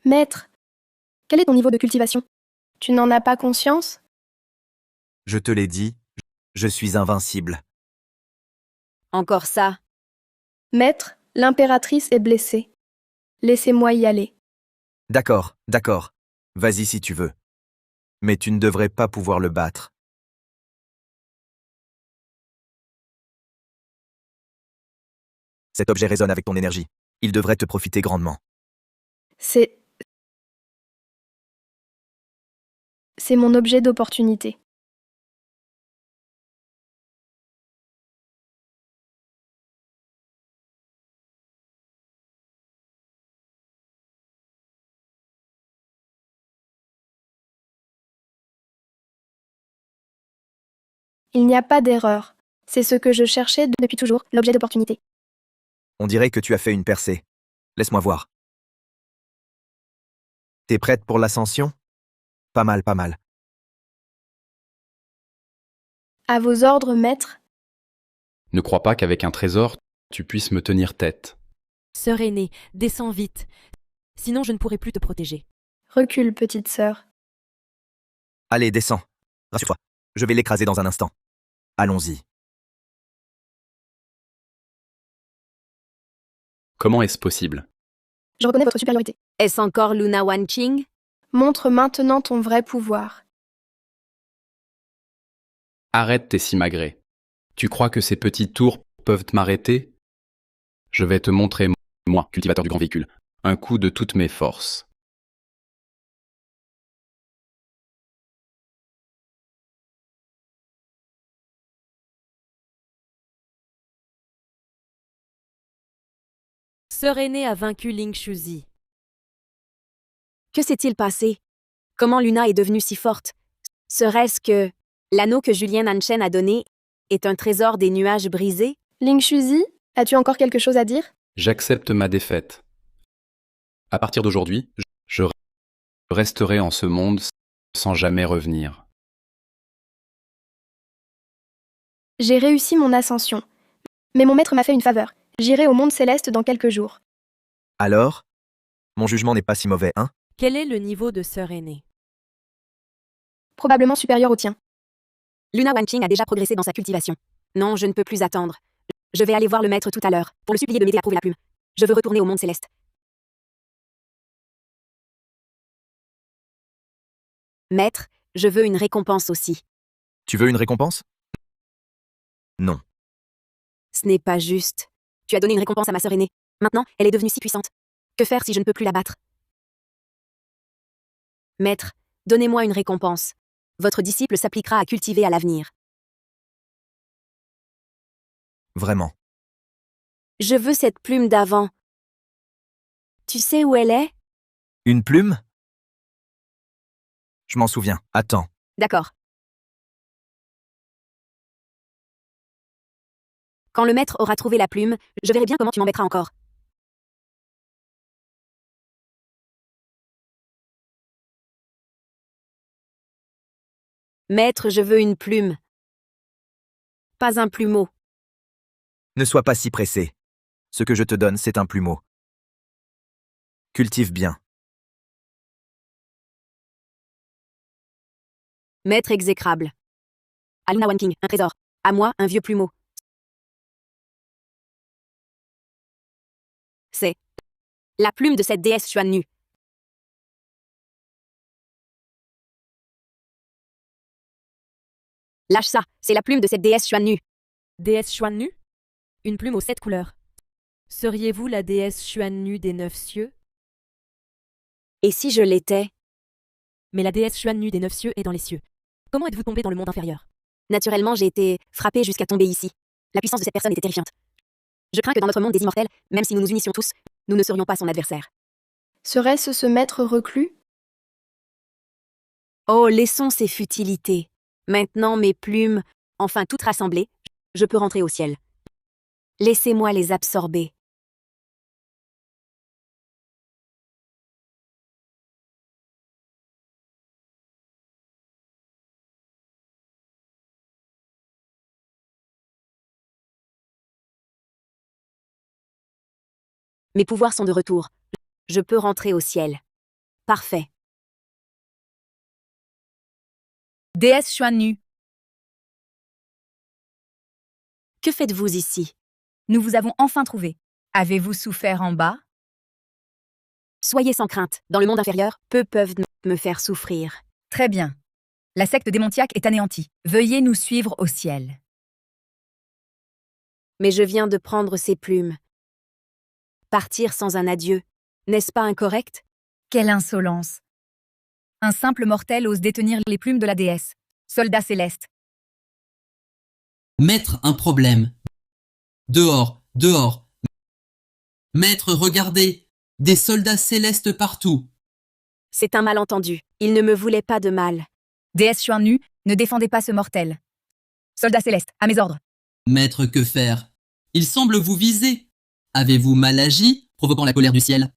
Maître, quel est ton niveau de cultivation? Tu n'en as pas conscience? Je te l'ai dit, je suis invincible. Encore ça. Maître, l'impératrice est blessée. Laissez-moi y aller. D'accord, d'accord. Vas-y si tu veux. Mais tu ne devrais pas pouvoir le battre. Cet objet résonne avec ton énergie. Il devrait te profiter grandement. C'est mon objet d'opportunité. Il n'y a pas d'erreur. C'est ce que je cherchais depuis toujours, l'objet d'opportunité. On dirait que tu as fait une percée. Laisse-moi voir. T'es prête pour l'ascension? Pas mal, pas mal. À vos ordres, maître. Ne crois pas qu'avec un trésor, tu puisses me tenir tête. Sœur aînée, descends vite. Sinon je ne pourrai plus te protéger. Recule, petite sœur. Allez, descends. Rassure-toi. Je vais l'écraser dans un instant. Allons-y. Comment est-ce possible? Je reconnais votre supériorité. Est-ce encore Luna Wanqing? Montre maintenant ton vrai pouvoir. Arrête tes simagrées. Tu crois que ces petits tours peuvent m'arrêter? Je vais te montrer, moi, cultivateur du grand véhicule, un coup de toutes mes forces. Sœur aînée a vaincu Ling Shuzi. Que s'est-il passé? Comment Luna est devenue si forte? Serait-ce que l'anneau que Julien Nanchen a donné est un trésor des nuages brisés? Ling Shuzi, as-tu encore quelque chose à dire? J'accepte ma défaite. À partir d'aujourd'hui, je resterai en ce monde sans jamais revenir. J'ai réussi mon ascension. Mais mon maître m'a fait une faveur. J'irai au monde céleste dans quelques jours. Alors? Mon jugement n'est pas si mauvais, hein? Quel est le niveau de sœur aînée? Probablement supérieur au tien. Luna Wanqing a déjà progressé dans sa cultivation. Non, je ne peux plus attendre. Je vais aller voir le maître tout à l'heure, pour le supplier de m'aider à trouver la plume. Je veux retourner au monde céleste. Maître, je veux une récompense aussi. Tu veux une récompense? Non. Ce n'est pas juste. Tu as donné une récompense à ma sœur aînée. Maintenant, elle est devenue si puissante. Que faire si je ne peux plus la battre? Maître, donnez-moi une récompense. Votre disciple s'appliquera à cultiver à l'avenir. Vraiment. Je veux cette plume d'avant. Tu sais où elle est? Une plume? Je m'en souviens. Attends. D'accord. Quand le maître aura trouvé la plume, je verrai bien comment tu m'embêteras encore. Maître, je veux une plume. Pas un plumeau. Ne sois pas si pressé. Ce que je te donne, c'est un plumeau. Cultive bien. Maître exécrable. À Luna Wanqing, un trésor. À moi, un vieux plumeau. C'est la plume de cette déesse Xuan Nu. Lâche ça, c'est la plume de cette déesse Xuan Nu. Déesse Xuan Nu? Une plume aux 7 couleurs. Seriez-vous la déesse Xuan Nu des 9 cieux? Et si je l'étais? Mais la déesse Xuan Nu des 9 cieux est dans les cieux. Comment êtes-vous tombé dans le monde inférieur? Naturellement, j'ai été frappée jusqu'à tomber ici. La puissance de cette personne était terrifiante. Je crains que dans notre monde des immortels, même si nous nous unissions tous, nous ne serions pas son adversaire. Serait-ce ce maître reclus? Oh, laissons ces futilités. Maintenant, mes plumes, enfin toutes rassemblées, je peux rentrer au ciel. Laissez-moi les absorber. Mes pouvoirs sont de retour. Je peux rentrer au ciel. Parfait. Déesse Xuan Nu, Que faites-vous ici? nous vous avons enfin trouvé. Avez-vous souffert en bas? Soyez sans crainte. Dans le monde inférieur, peu peuvent me faire souffrir. Très bien. La secte démontiaque est anéantie. Veuillez nous suivre au ciel. Mais je viens de prendre ces plumes. partir sans un adieu. N'est-ce pas incorrect? Quelle insolence! Un simple mortel ose détenir les plumes de la déesse. Soldat céleste. Maître, un problème. Dehors, dehors. Maître, regardez. Des soldats célestes partout. C'est un malentendu. Il ne me voulait pas de mal. Déesse Xuannu, ne défendez pas ce mortel. Soldat céleste, à mes ordres. Maître, que faire? Il semble vous viser. Avez-vous mal agi, provoquant la colère du ciel?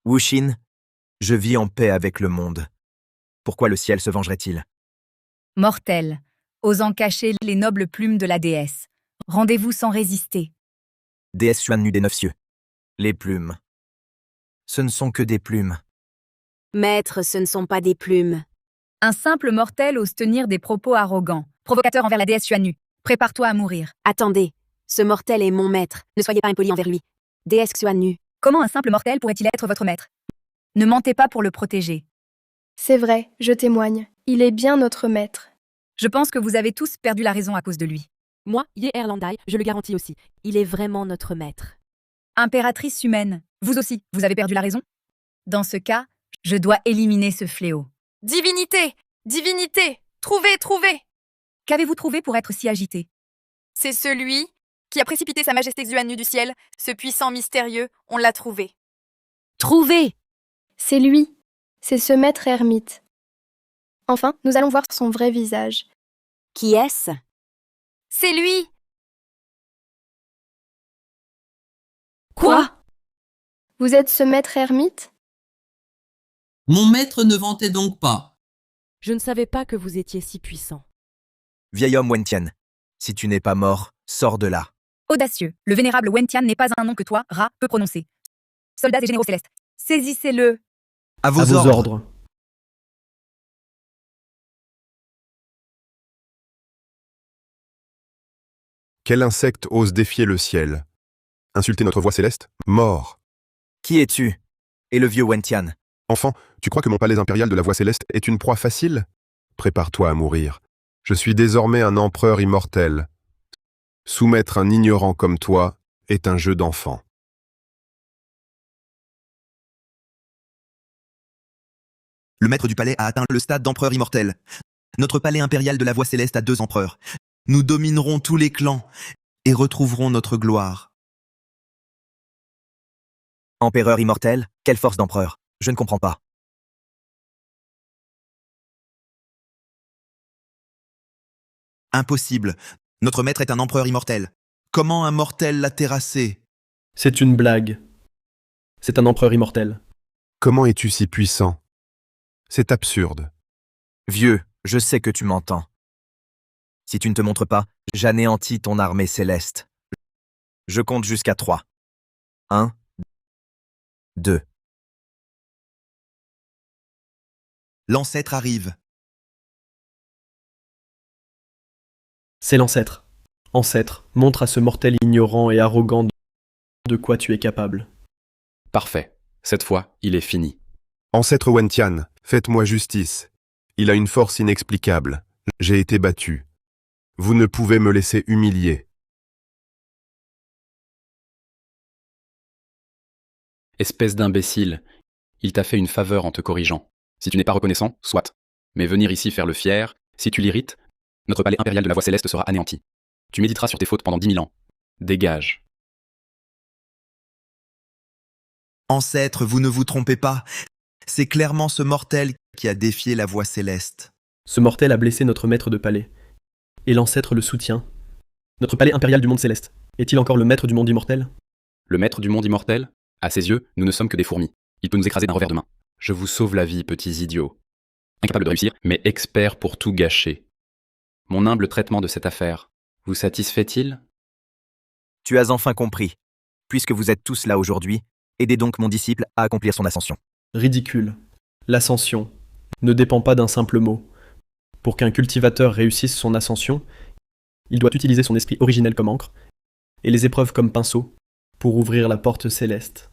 Wuxin, je vis en paix avec le monde. Pourquoi le ciel se vengerait-il? Mortel, osant cacher les nobles plumes de la déesse. Rendez-vous sans résister. Déesse Xuannu des 9 cieux. Les plumes. Ce ne sont que des plumes. Maître, ce ne sont pas des plumes. Un simple mortel ose tenir des propos arrogants, provocateurs envers la déesse Xuannu. Prépare-toi à mourir. Attendez, ce mortel est mon maître. Ne soyez pas impoli envers lui. Déesse Xuannu. Comment un simple mortel pourrait-il être votre maître? Ne mentez pas pour le protéger. C'est vrai, je témoigne. Il est bien notre maître. Je pense que vous avez tous perdu la raison à cause de lui. Moi, Ye Erlandai, je le garantis aussi. Il est vraiment notre maître. Impératrice humaine, vous aussi, vous avez perdu la raison? Dans ce cas, je dois éliminer ce fléau. Divinité! Divinité! Trouvez, trouvez! Qu'avez-vous trouvé pour être si agité? C'est celui qui a précipité sa majesté Xuannu du ciel, ce puissant mystérieux, on l'a trouvé. Trouvez! C'est lui. C'est ce maître ermite. Enfin, nous allons voir son vrai visage. Qui est-ce? C'est lui! Quoi? Vous êtes ce maître ermite? Mon maître ne vantait donc pas. Je ne savais pas que vous étiez si puissant. Vieil homme Wentian, si tu n'es pas mort, sors de là. Audacieux, le vénérable Wentian n'est pas un nom que toi, Ra, peut prononcer. Soldats et généraux célestes, saisissez-le. À vos ordres. Quel insecte ose défier le ciel? Insulter notre voix céleste? Mort. Qui es-tu? Et le vieux Wentian? Enfant, tu crois que mon palais impérial de la voix céleste est une proie facile? Prépare-toi à mourir. Je suis désormais un empereur immortel. Soumettre un ignorant comme toi est un jeu d'enfant. Le maître du palais a atteint le stade d'empereur immortel. Notre palais impérial de la voix céleste a 2 empereurs. Nous dominerons tous les clans et retrouverons notre gloire. Empereur immortel? Quelle force d'empereur? Je ne comprends pas. Impossible. Notre maître est un empereur immortel. Comment un mortel l'a terrassé? C'est une blague. C'est un empereur immortel. Comment es-tu si puissant? C'est absurde. Vieux, je sais que tu m'entends. Si tu ne te montres pas, j'anéantis ton armée céleste. Je compte jusqu'à 3. 1, 2. L'ancêtre arrive. C'est l'ancêtre. Ancêtre, montre à ce mortel ignorant et arrogant de quoi tu es capable. Parfait. Cette fois, il est fini. Ancêtre Wentian, faites-moi justice. Il a une force inexplicable. J'ai été battu. Vous ne pouvez me laisser humilier. Espèce d'imbécile, il t'a fait une faveur en te corrigeant. Si tu n'es pas reconnaissant, soit. Mais venir ici faire le fier, si tu l'irrites, notre palais impérial de la voix céleste sera anéanti. Tu méditeras sur tes fautes pendant 10 000 ans. Dégage. Ancêtre, vous ne vous trompez pas. C'est clairement ce mortel qui a défié la voix céleste. Ce mortel a blessé notre maître de palais. Et l'ancêtre le soutient. Notre palais impérial du monde céleste est-il encore le maître du monde immortel? Le maître du monde immortel? À ses yeux, nous ne sommes que des fourmis. Il peut nous écraser d'un revers de main. Je vous sauve la vie, petits idiots. Incapable de réussir, mais expert pour tout gâcher. Mon humble traitement de cette affaire vous satisfait-il? Tu as enfin compris. Puisque vous êtes tous là aujourd'hui, aidez donc mon disciple à accomplir son ascension. Ridicule. L'ascension ne dépend pas d'un simple mot. Pour qu'un cultivateur réussisse son ascension, il doit utiliser son esprit originel comme encre et les épreuves comme pinceau pour ouvrir la porte céleste.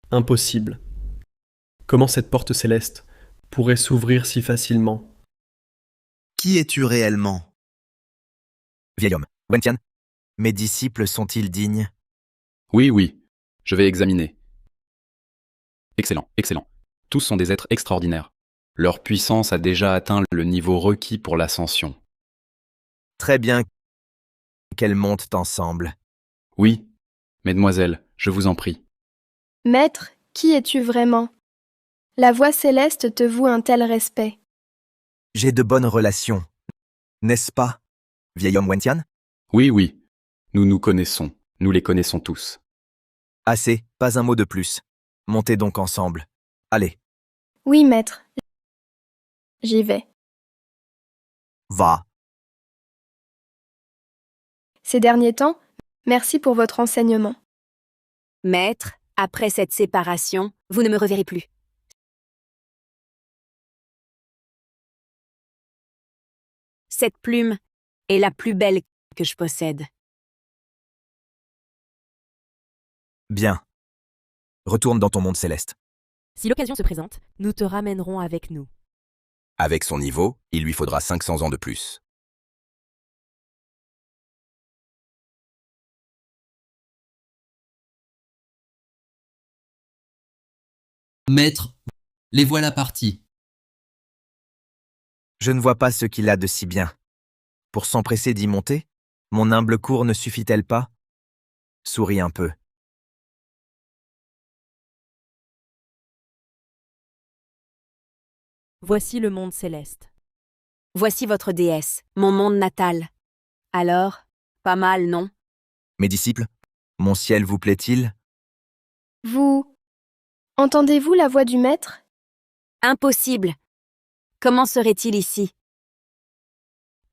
Impossible. Comment cette porte céleste pourrait s'ouvrir si facilement. Qui es-tu réellement? Vieil homme, Wentian, mes disciples sont-ils dignes? Oui, oui, je vais examiner. Excellent, excellent. Tous sont des êtres extraordinaires. Leur puissance a déjà atteint le niveau requis pour l'ascension. Très bien qu'elles montent ensemble. Oui, mesdemoiselles, je vous en prie. Maître, qui es-tu vraiment? La voix céleste te voue un tel respect. J'ai de bonnes relations, n'est-ce pas, vieil homme Wentian? Oui, oui, nous nous connaissons, nous les connaissons tous. Assez, pas un mot de plus. Montez donc ensemble. Allez, Oui, maître. J'y vais. va. Ces derniers temps, merci pour votre enseignement. Maître, après cette séparation, vous ne me reverrez plus. Cette plume est la plus belle que je possède. Bien. Retourne dans ton monde céleste. Si l'occasion se présente, nous te ramènerons avec nous. Avec son niveau, il lui faudra 500 ans de plus. Maître, les voilà partis. Je ne vois pas ce qu'il a de si bien. Pour s'empresser d'y monter, mon humble cour ne suffit-elle pas? Souris un peu. Voici le monde céleste. Voici votre déesse, mon monde natal. Alors, pas mal, non? Mes disciples, mon ciel vous plaît-il? Vous... Entendez-vous la voix du maître? Impossible. Comment serait-il ici?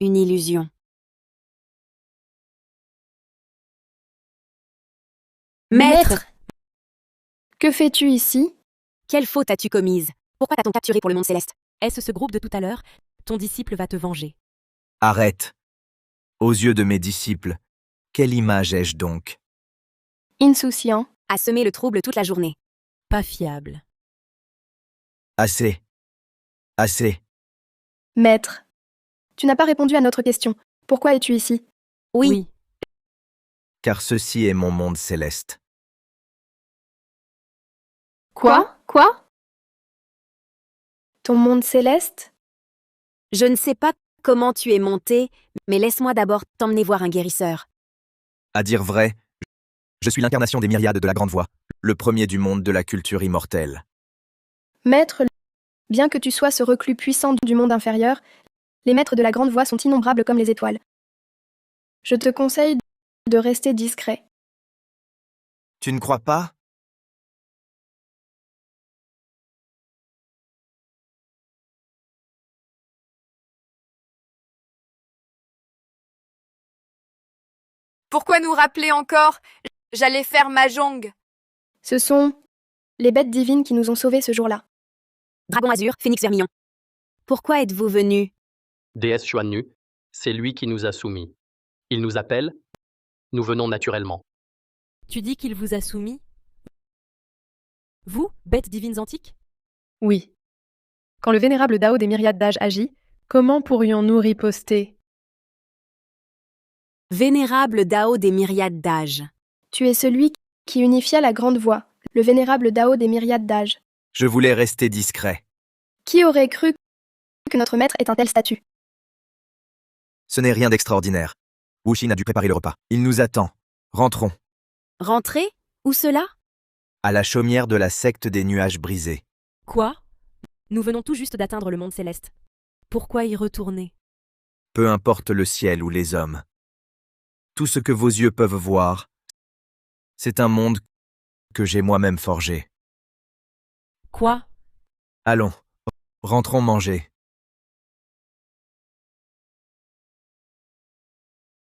Une illusion. Maître! Que fais-tu ici? Quelle faute as-tu commise? Pourquoi t'a-t-on capturé pour le monde céleste? Est-ce ce groupe de tout à l'heure? Ton disciple va te venger. Arrête. Aux yeux de mes disciples, quelle image ai-je donc? Insouciant. À semer le trouble toute la journée. Pas fiable. Assez. Assez. Maître. Tu n'as pas répondu à notre question. Pourquoi es-tu ici? Oui. Car ceci est mon monde céleste. Quoi? Ton monde céleste? Je ne sais pas comment tu es monté, mais laisse-moi d'abord t'emmener voir un guérisseur. À dire vrai, je suis l'incarnation des myriades de la Grande Voix, le premier du monde de la culture immortelle. Maître, bien que tu sois ce reclus puissant du monde inférieur, les maîtres de la Grande Voix sont innombrables comme les étoiles. Je te conseille de rester discret. Tu ne crois pas? Pourquoi nous rappeler encore? J'allais faire Mahjong. Ce sont les bêtes divines qui nous ont sauvés ce jour-là. Dragon azur, phénix vermillon. Pourquoi êtes-vous venu? Déesse Xuannu, c'est lui qui nous a soumis. Il nous appelle, nous venons naturellement. Tu dis qu'il vous a soumis? Vous, bêtes divines antiques? Oui. Quand le vénérable Dao des myriades d'âges agit, comment pourrions-nous riposter? Vénérable Dao des myriades d'âges. Tu es celui qui unifia la Grande Voix, le vénérable Dao des myriades d'âges. Je voulais rester discret. Qui aurait cru que notre maître ait un tel statut? Ce n'est rien d'extraordinaire. Wu-Shin a dû préparer le repas. Il nous attend. Rentrons. Rentrez? Où cela? À la chaumière de la secte des nuages brisés. Quoi? Nous venons tout juste d'atteindre le monde céleste. Pourquoi y retourner? Peu importe le ciel ou les hommes. Tout ce que vos yeux peuvent voir, c'est un monde que j'ai moi-même forgé. Quoi? Allons, rentrons manger.